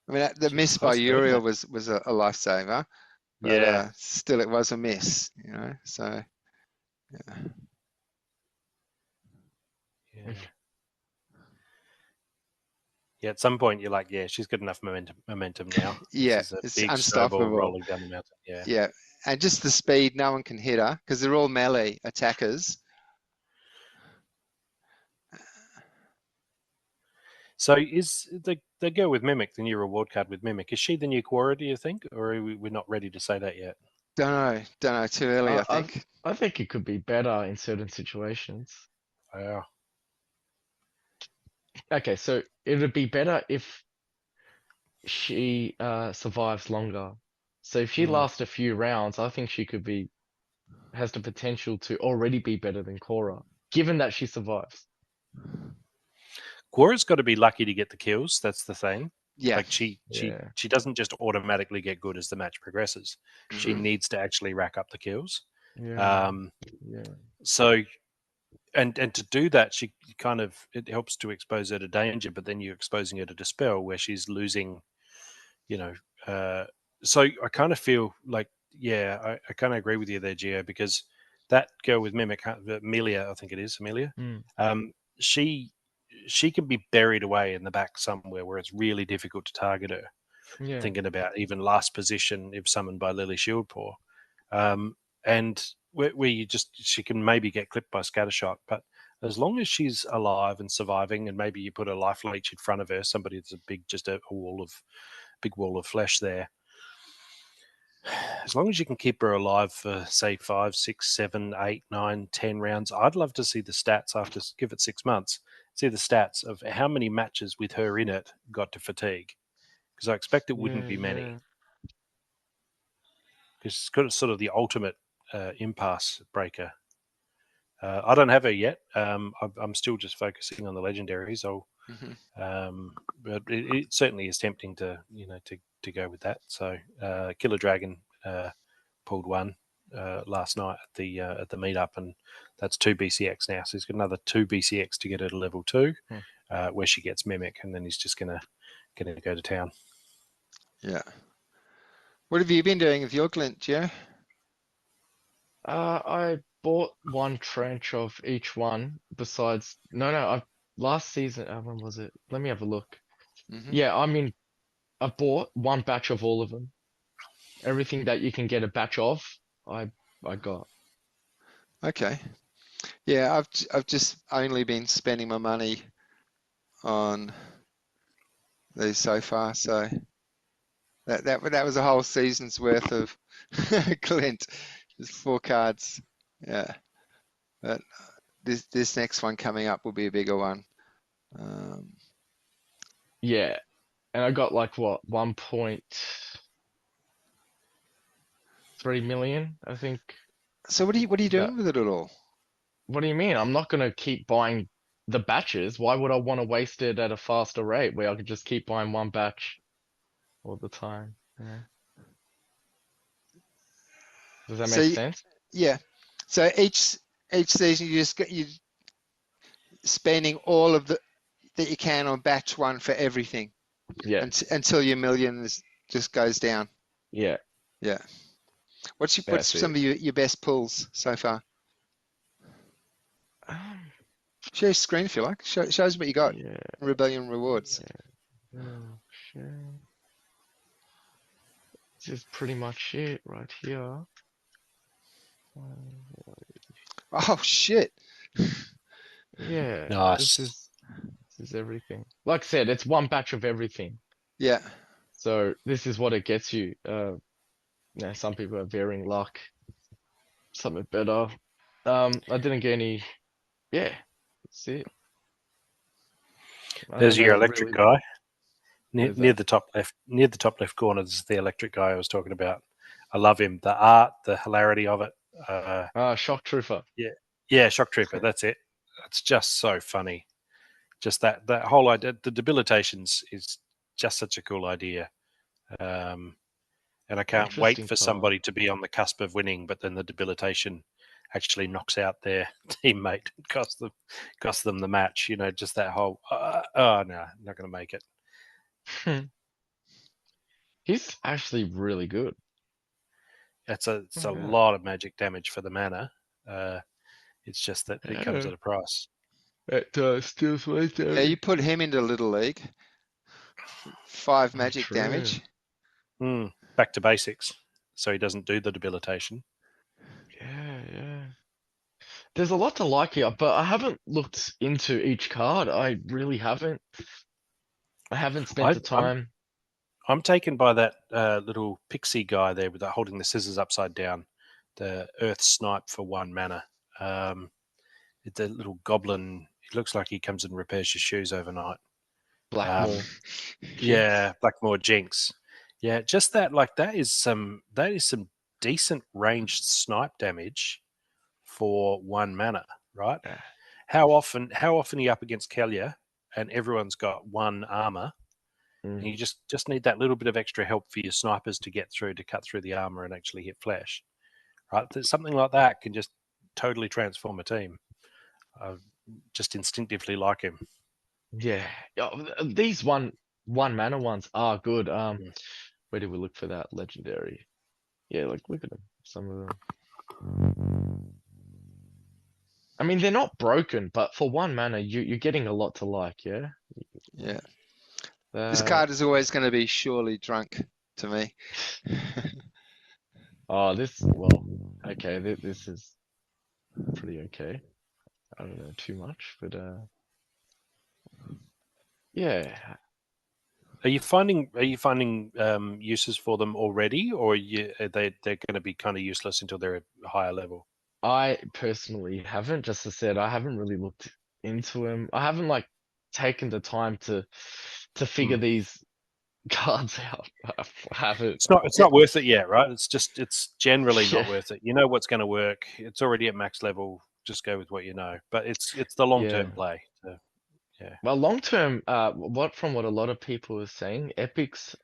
I mean, the miss by Uriel was a lifesaver, but Yeah. still it was a miss, you know. So yeah. Yeah. Yeah, at some point you're like, yeah, she's got enough momentum now. Yeah, This is a it's big unstoppable. snowball rolling down the mountain. Yeah. Yeah, and just the speed, no one can hit her because they're all melee attackers. So is the girl with Mimic, the new reward card with Mimic, is she the new Quora, do you think? Or are we're not ready to say that yet? Don't know, too early, I think. I think it could be better in certain situations. Wow. Okay, so it would be better if she survives longer. So if she lasts a few rounds, I think she has the potential to already be better than Cora, given that she survives. Quora's got to be lucky to get the kills. That's the thing. Yeah. Like she doesn't just automatically get good as the match progresses. She needs to actually rack up the kills. Yeah. So, and to do that, it helps to expose her to danger, but then you're exposing her to dispel, where she's losing, so I kind of feel like, I kind of agree with you there, Gio, because that girl with Mimic, Amelia, I think it is Amelia, she can be buried away in the back somewhere where it's really difficult to target her. Yeah. Thinking about even last position if summoned by Lily Shieldpaw, and where she can maybe get clipped by Scattershot, but as long as she's alive and surviving, and maybe you put a life leech in front of her, somebody that's a big wall of flesh there. As long as you can keep her alive for say 5, 6, 7, 8, 9, 10 rounds, I'd love to see the stats after, give it 6 months, see the stats of how many matches with her in it got to fatigue, because I expect it wouldn't be many. Because it's got sort of the ultimate impasse breaker. I don't have her yet. I'm still just focusing on the legendaries. But it certainly is tempting to to go with that. So Killer Dragon pulled one last night at the meetup, and that's 2 BCX now. So he's got another 2 BCX to get her to level 2, where she gets Mimic, and then he's just gonna go to town. Yeah. What have you been doing with your glint, Gio? I bought one tranche of each one. Besides, last season. When was it? Let me have a look. Yeah, I mean, I bought one batch of all of them. Everything that you can get a batch of, I got. Okay. Yeah, I've just only been spending my money on these so far, so that was a whole season's worth of glint. Just 4 cards. Yeah. But this next one coming up will be a bigger one. Yeah. And I got like what, 1.3 million, I think. So what are you doing with it at all? What do you mean? I'm not gonna keep buying the batches. Why would I want to waste it at a faster rate where I could just keep buying one batch all the time? Yeah. Does that make sense? Yeah. So each season you spending all of that you can on batch one for everything. Yeah. Until your millions just goes down. Yeah. Yeah. What's That's some it. of your best pulls so far? Um, Share screen if you like. Shows what you got. yeah. Rebellion rewards. Share. This is pretty much it right here. Oh shit. Yeah, Nice. this is everything. Like I said, it's one batch of everything. Yeah. So this is what it gets you. Now some people have varying luck. Some are better. I didn't get any. Yeah, that's it. I There's don't your know electric really. guy. Near, Where's near that? the top left, near the top left corner, this is the electric guy I was talking about. I love him. The art, the hilarity of it. Shock Trooper. Yeah, Shock Trooper. That's it. It's just so funny. Just that whole idea. The debilitations is just such a cool idea. And I can't wait Interesting for card. somebody to be on the cusp of winning, but then the debilitation actually knocks out their teammate, costs them the match. You know, just that whole. Oh no, not going to make it. He's actually really good. It's a Yeah. lot of magic damage for the mana. It's just that it comes Yeah. at a price. It steals my Yeah, you put him into Little League. 5 magic true. damage. Back to basics, so he doesn't do the debilitation. Yeah. There's a lot to like here, but I haven't looked into each card. I really haven't. I haven't spent the time. I'm taken by that little pixie guy there with holding the scissors upside down, the Earth Snipe for 1 mana. The little goblin. It looks like he comes and repairs your shoes overnight. Blackmore. Yeah, Blackmore Jinx. Yeah, just that. Like that is some decent ranged snipe damage for 1 mana, right? Yeah. How often are you up against Kelia and everyone's got 1 armor? And you just need that little bit of extra help for your snipers to get through, to cut through the armor and actually hit flesh, right? Something like that can just totally transform a team. I just instinctively like him. Yeah. These one mana ones are good. Where do we look for that legendary? Yeah, like look at them. Some of them. I mean, they're not broken, but for 1 mana, you're getting a lot to like. Yeah. Yeah. This card is always going to be surely drunk to me. Oh, okay. This is pretty okay. I don't know too much, but yeah. Are you finding uses for them already, or they're going to be kind of useless until they're a higher level? I personally haven't. Just as I said, I haven't really looked into him. I haven't like taken the time to figure these cards out. I haven't. It's not worth it yet, right? It's generally Yeah. not worth it. You know what's going to work. It's already at max level. Just go with what you know. But it's the long term Yeah. play. So, yeah. Well, long term, from what a lot of people are saying, epics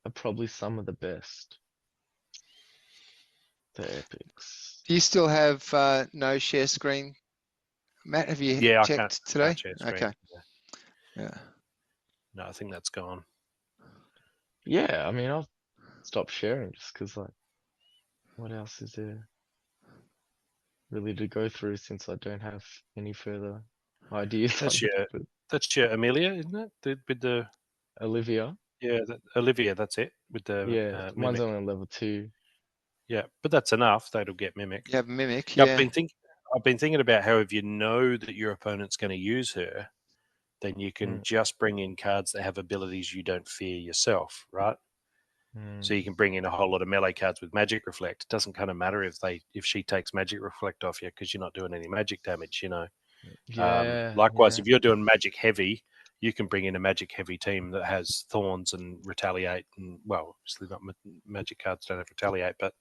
are probably some of the best. The epics. Do you still have no share screen? Matt, have you Yeah, checked today? can't share screen. Okay. Yeah. No, I think that's gone. Yeah, I mean, I'll stop sharing just because, like, what else is there really to go through since I don't have any further ideas on it. That's your Amelia, isn't it? With the Olivia. yeah, Olivia. That's it. With the Yeah, mine's mimic. only on level 2. Yeah, but that's enough. That'll get mimic. You have Mimic, Yeah, yeah. I've been thinking about how if you know that your opponent's going to use her, then you can just bring in cards that have abilities you don't fear yourself, right? So you can bring in a whole lot of melee cards with Magic Reflect. It doesn't kind of matter if she takes Magic Reflect off you because you're not doing any magic damage, you know. Yeah. Likewise, if you're doing Magic Heavy, you can bring in a Magic Heavy team that has Thorns and Retaliate, and well, obviously not Magic cards don't have Retaliate, but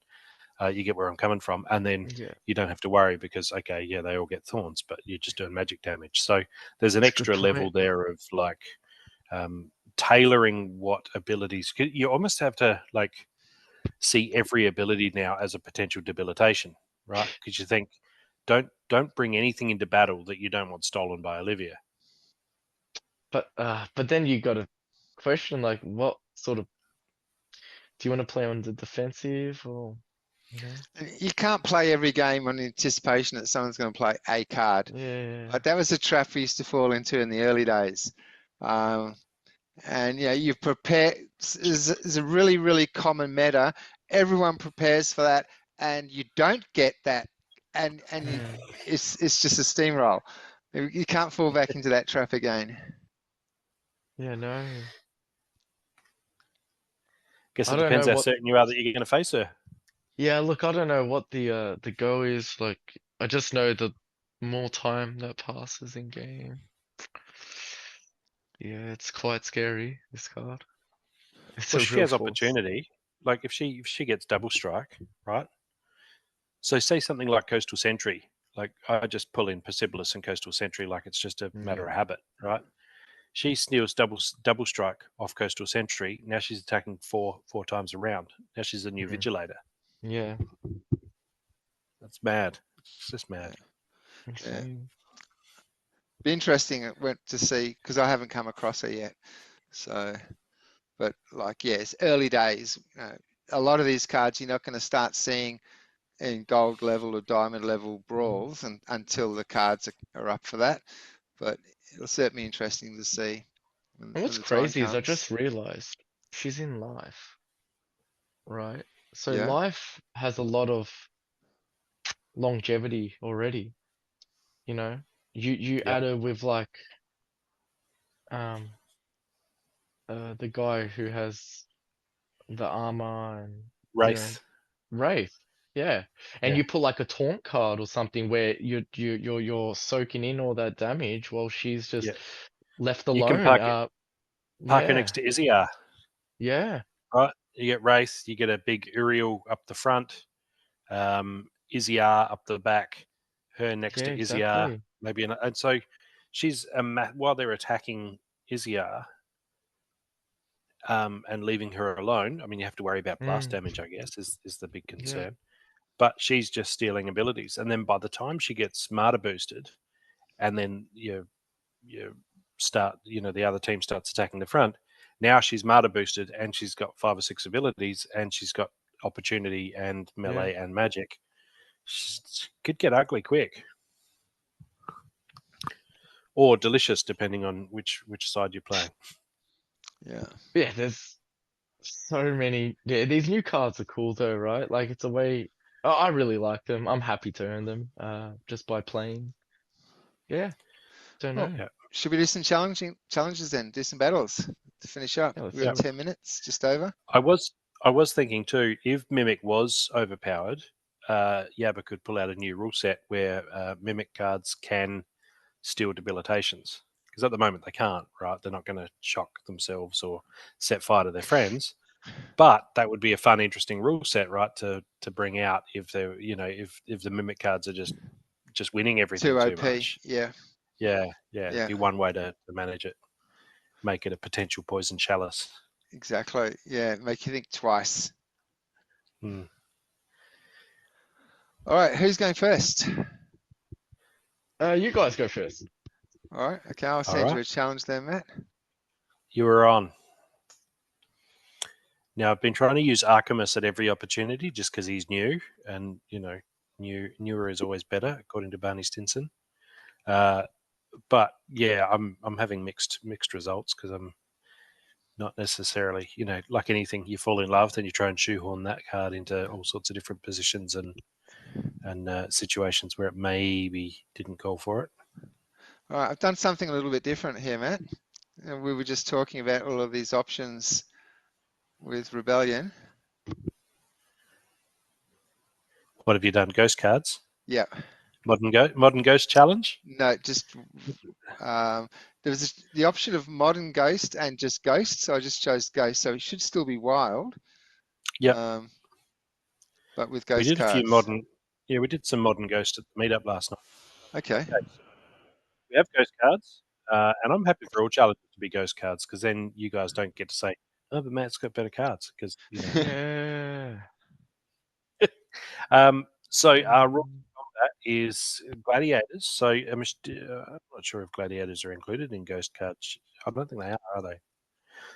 you get where I'm coming from, and then you don't have to worry because okay, yeah, they all get Thorns, but you're just doing magic damage. So there's an extra level there of like tailoring what abilities. You almost have to like see every ability now as a potential debilitation, right? Because you think don't bring anything into battle that you don't want stolen by Olivia. But then you got to question like what sort of Do you want to play on the defensive or, you know? You can't play every game on anticipation that someone's going to play a card. Yeah. But that was a trap we used to fall into in the early days. And yeah, you prepare is a really, really common meta. Everyone prepares for that, and you don't get that, and it's just a steamroll. You can't fall back into that trap again. Yeah, no. Guess I it don't depends know how what. certain you are that you're going to face her. Yeah, look, I don't know what the go is. Like, I just know that more time that passes in game. Yeah, it's quite scary, this card. It's Well, a she real has force. opportunity. Like if she gets double strike, right? So say something like Coastal Sentry. Like I just pull in Persepolis and Coastal Sentry like it's just a matter of habit, right? She steals double strike off Coastal Sentry. Now she's attacking four times around. Now she's a new Vigilator. Yeah. That's mad. It's just mad. Yeah. Be interesting to see because I haven't come across her yet. So, but like, yeah, it's early days. A lot of these cards you're not going to start seeing in gold level or diamond level brawls until the cards are up for that. But it'll certainly be interesting to see. And what's crazy is I just realized she's in life, right? So Yeah. life has a lot of longevity already, you know? You add her with like the guy who has the armor and Wraith. Wraith. Yeah. And Yeah. you put like a taunt card or something where you're soaking in all that damage while she's just Yeah. left You alone. can park her next to Iziar. Yeah. Right. You get Wraith, you get a big Uriel up the front, Iziar up the back, her next to Iziar, Exactly. maybe, and so she's while they're attacking Iziar and leaving her alone. I mean, you have to worry about blast damage, I guess, is the big concern. But she's just stealing abilities, and then by the time she gets Martyr boosted, and then you start, the other team starts attacking the front. Now she's Martyr boosted, and she's got 5 or 6 abilities, and she's got opportunity and melee and magic. She could get ugly quick, or delicious, depending on which side you're playing. Yeah. Yeah, there's so many. Yeah, these new cards are cool though, right? Like it's a way. Oh, I really like them. I'm happy to earn them just by playing. Yeah, don't know. Well, should we do some challenges then? Do some battles to finish up. Yeah, let's We've got do it. 10 minutes, just over. I was thinking too, if Mimic was overpowered, Yabba could pull out a new rule set where Mimic cards can steal debilitations. Because at the moment they can't, right? They're not going to shock themselves or set fire to their friends. But that would be a fun, interesting rule set, right? To bring out if they're, if the Mimic cards are just winning everything Too too OP. much. Yeah. Yeah. It'd be one way to manage it. Make it a potential poison chalice. Exactly. Yeah. Make you think twice. Hmm. All right. Who's going first? You guys go first. All right. Okay. I'll send you a challenge there, Matt. You were on. Now, I've been trying to use Archimus at every opportunity just because he's new, and newer is always better, according to Barney Stinson. But yeah, I'm having mixed results because I'm not necessarily, like anything, you fall in love, then you try and shoehorn that card into all sorts of different positions and situations where it maybe didn't call for it. All right. I've done something a little bit different here, Matt. And we were just talking about all of these options with Rebellion. What have you done? Ghost cards? Yeah. Modern Ghost Challenge? No, just there was the option of Modern Ghost and just Ghost, so I just chose Ghost. So it should still be wild. Yeah. But with Ghost we did cards. A few modern. Yeah, we did some Modern Ghost at the meetup last night. Okay. We have Ghost cards, and I'm happy for all challenges to be Ghost cards because then you guys don't get to say, "Oh, but Matt's got better cards," because Yeah. So our rule of that is gladiators. So I'm not sure if gladiators are included in Ghost cards. I don't think they are they?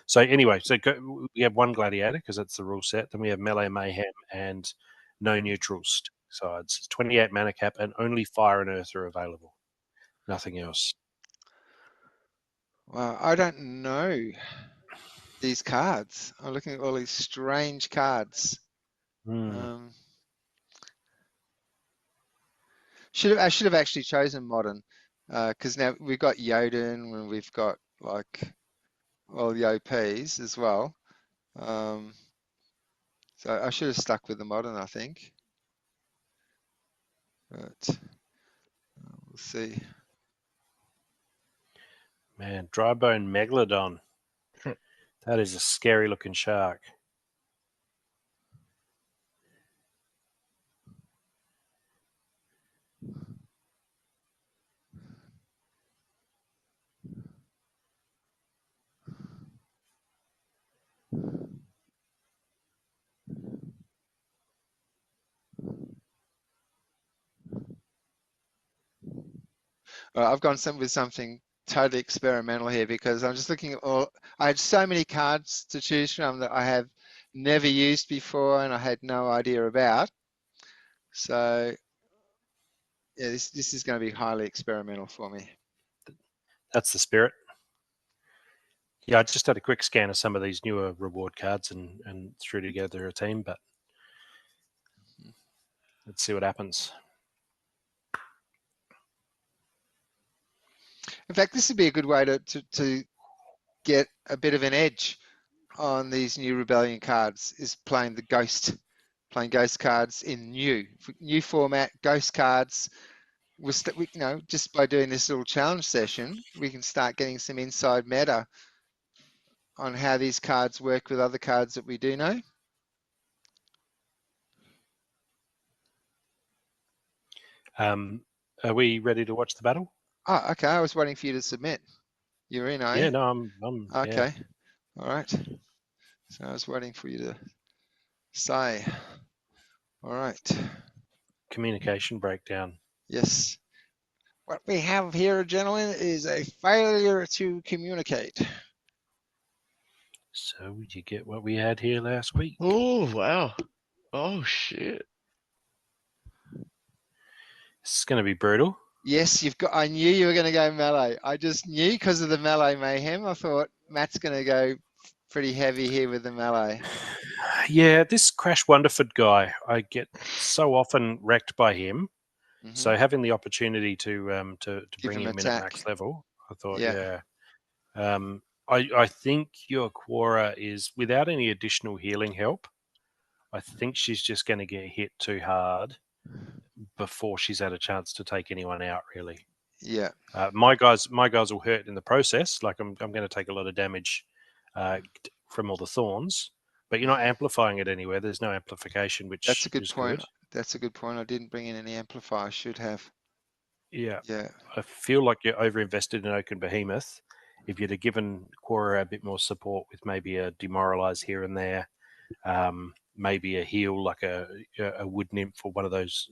So anyway, we have one gladiator because that's the rule set. Then we have melee mayhem and no neutrals sides. It's 28 mana cap and only fire and earth are available. Nothing else. Wow, I don't know these cards. I'm looking at all these strange cards. Hmm. I should have actually chosen modern, because now we've got Jotun and we've got like all the OPs as well. So I should have stuck with the modern, I think. But we'll see. Man, Drybone Megalodon. That is a scary looking shark. I've gone with something totally experimental here because I'm just looking at all. I had so many cards to choose from that I have never used before and I had no idea about. So yeah, this is going to be highly experimental for me. That's the spirit. Yeah, I just had a quick scan of some of these newer reward cards and threw together a team, but let's see what happens. In fact, this would be a good way to get a bit of an edge on these new Rebellion cards, is playing ghost cards in new format, ghost cards. We, just by doing this little challenge session, we can start getting some inside meta on how these cards work with other cards that we do know. Are we ready to watch the battle? Oh, okay. I was waiting for you to submit. You're in, are you? Yeah, no, I'm okay. Yeah. All right. So I was waiting for you to say. All right. Communication breakdown. Yes. What we have here, gentlemen, is a failure to communicate. So would you get what we had here last week? Oh, wow. Oh, shit. This is going to be brutal. Yes, I knew you were going to go melee. I just knew because of the melee mayhem. I thought Matt's going to go pretty heavy here with the melee. Yeah, this Crash Wonderford guy, I get so often wrecked by him. Mm-hmm. So having the opportunity to bring him in at attack. max level, I thought, Yeah. I think your Quora is, without any additional healing help, I think she's just going to get hit too hard before she's had a chance to take anyone out, really. Yeah. My guys will hurt in the process. Like I'm going to take a lot of damage from all the thorns, but you're not amplifying it anywhere. There's no amplification, which That's a good is point. good. That's a good point. I didn't bring in any amplifier. I should have. Yeah. Yeah. I feel like you're overinvested in Oaken Behemoth. If you'd have given Quora a bit more support with maybe a demoralize here and there, maybe a heal like a wood nymph or one of those.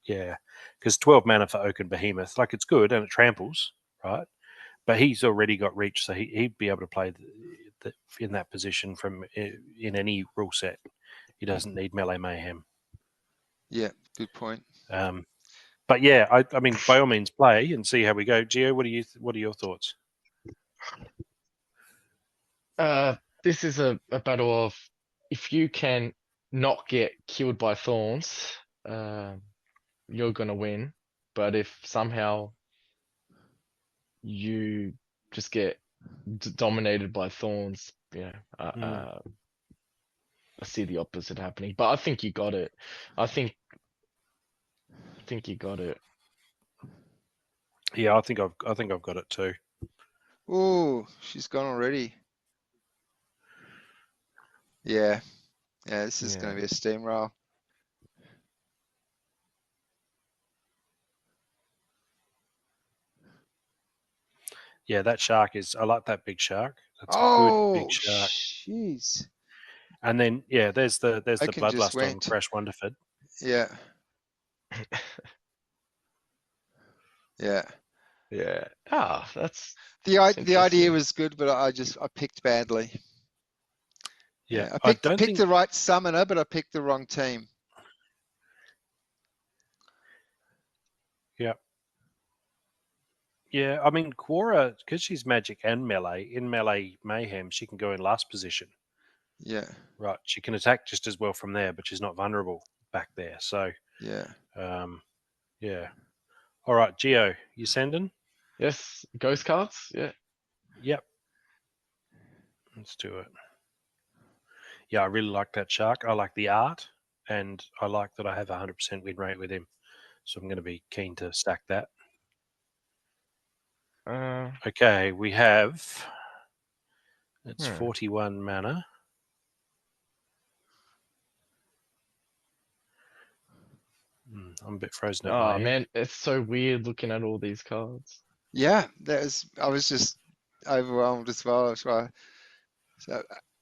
Because 12 mana for Oaken Behemoth, like it's good and it tramples, right? But he's already got reach, so he'd be able to play in that position in any rule set. He doesn't need melee mayhem. Yeah, good point. But yeah, I mean, by all means, play and see how we go. Gio, what are your thoughts? This is a battle of, if you can not get killed by thorns, you're gonna win. But if somehow you just get dominated by thorns, I see the opposite happening. But I think you got it. I think you got it. Yeah, I think I've got it too. Oh, she's gone already. Yeah. Yeah, this is going to be a steamroll. Yeah, that shark I like that big shark. That's a good big shark. Jeez. And then there's the Oaken just bloodlust on went. Crash Wonderford. Yeah. Yeah. Yeah. Ah, that's The idea interesting. was good, but I picked badly. Yeah, I I picked don't think. the right summoner, but I picked the wrong team. Yeah. Yeah, I mean, Quora, because she's magic and melee, in melee mayhem, she can go in last position. Yeah, Right. She can attack just as well from there, but she's not vulnerable back there. So, yeah. yeah. All right, Geo, you sending? Yes, ghost cards. Yeah. Yep. Let's do it. Yeah, I really like that shark. I like the art, and I like that I have a 100% win rate with him. So I'm going to be keen to stack that. Okay, we have. It's 41 mana. I'm a bit frozen at my Oh end. man, it's so weird looking at all these cards. Yeah, I was just overwhelmed as well. So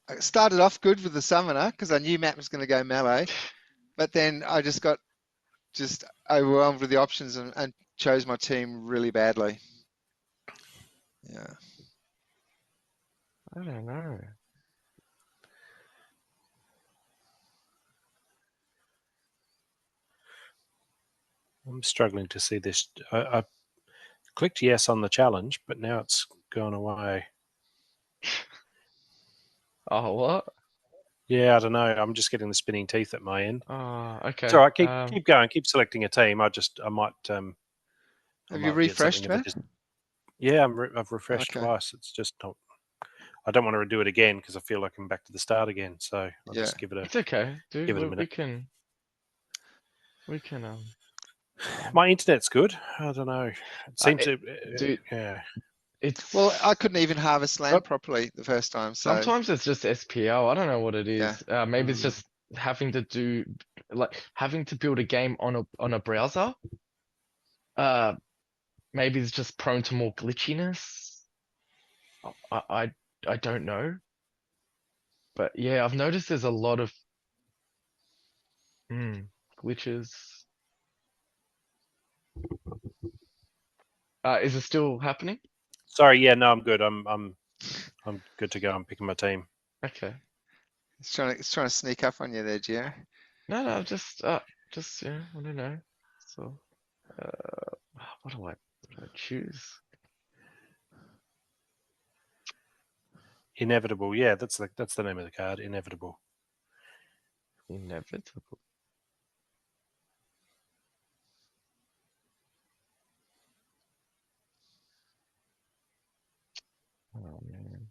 I started off good with the summoner because I knew Matt was going to go melee, but then I just got overwhelmed with the options and chose my team really badly. Yeah. I don't know. I'm struggling to see this. I clicked yes on the challenge, but now it's gone away. Oh, what? Yeah, I don't know. I'm just getting the spinning teeth at my end. Oh, okay. It's all right. Keep going. Keep selecting a team. I might. Have you refreshed, Matt? Yeah, I've refreshed Okay. twice. It's just not. I don't want to redo it again because I feel like I'm back to the start again. So I'll just give it a. It's okay, dude. Give it a minute. We can. My internet's good. I don't know. It seemed to. Dude, yeah. Well, I couldn't even harvest land properly the first time. So sometimes it's just SPL. I don't know what it is. Yeah. Maybe it's just having to build a game on a browser. Maybe it's just prone to more glitchiness. I don't know. But yeah, I've noticed there's a lot of glitches. Is it still happening? Sorry. Yeah. No, I'm good. I'm good to go. I'm picking my team. Okay. It's trying to sneak up on you there, Gio. No, just yeah, I don't know. So, what do I choose? Inevitable. Yeah, that's the name of the card. Inevitable. Inevitable. Oh man.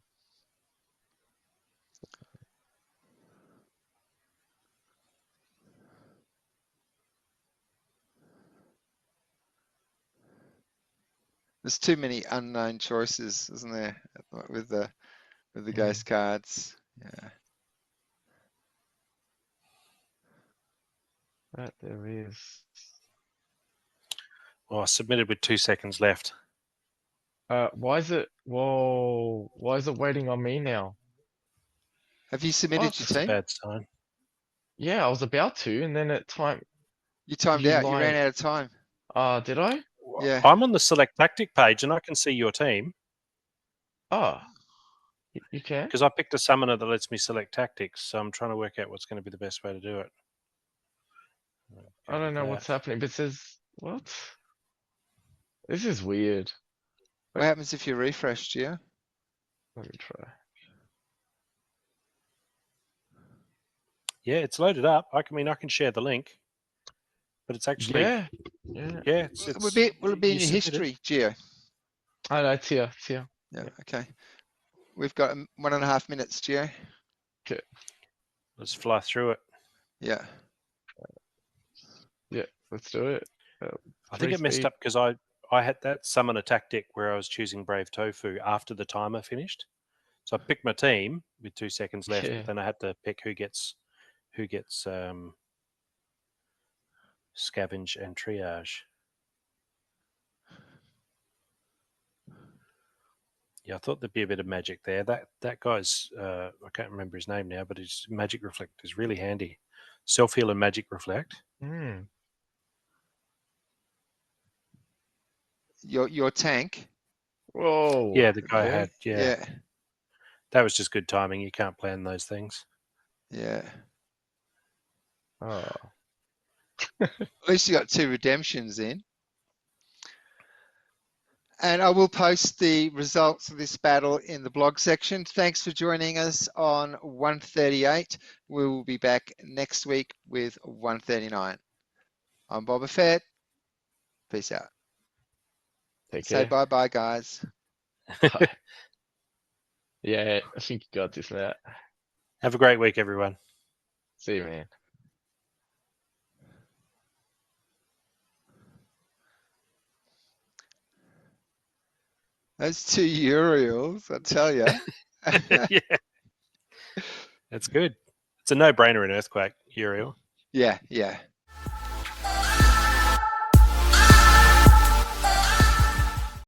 There's too many unknown choices, isn't there, with the ghost cards? Yeah. That there is. Well, I submitted with 2 seconds left. Why is it? Whoa! Why is it waiting on me now? Have you submitted your That's a team? bad sign. Yeah, I was about to, and then it timed. You timed out. You ran out of time. Did I? Yeah. I'm on the select tactic page and I can see your team. Oh, you can? Because I picked a summoner that lets me select tactics, so I'm trying to work out what's going to be the best way to do it. I don't know what's happening, but it says what? This is weird. What happens if you refresh, Gio? Let me try. Yeah, it's loaded up. I can share the link, but it's actually Yeah. Will it be in your history, Gio? Oh no, it's here. It's here. Yeah. Okay. We've got 1.5 minutes, Gio. Okay. Let's fly through it. Yeah. Yeah, let's do it. I think it messed up because I had that summoner tactic where I was choosing Brave Tofu after the timer finished. So I picked my team with 2 seconds left, but then I had to pick who gets scavenge and triage. Yeah, I thought there'd be a bit of magic there. That guy's I can't remember his name now, but his magic reflect is really handy. Self-heal and magic reflect. your tank. Whoa. Yeah, the guy really? had. Yeah, Yeah. that was just good timing. You can't plan those things. Yeah. Oh. At least you got 2 redemptions in. And I will post the results of this battle in the blog section. Thanks for joining us on 138. We will be back next week with 139. I'm Boba Fett. Peace out. Take Say care. bye-bye, guys. Bye. Yeah, I think you got this, Matt. Have a great week, everyone. See you, man. Those 2 Uriels, I tell you. Yeah, that's good. It's a no-brainer in Earthquake, Uriel. Yeah, yeah.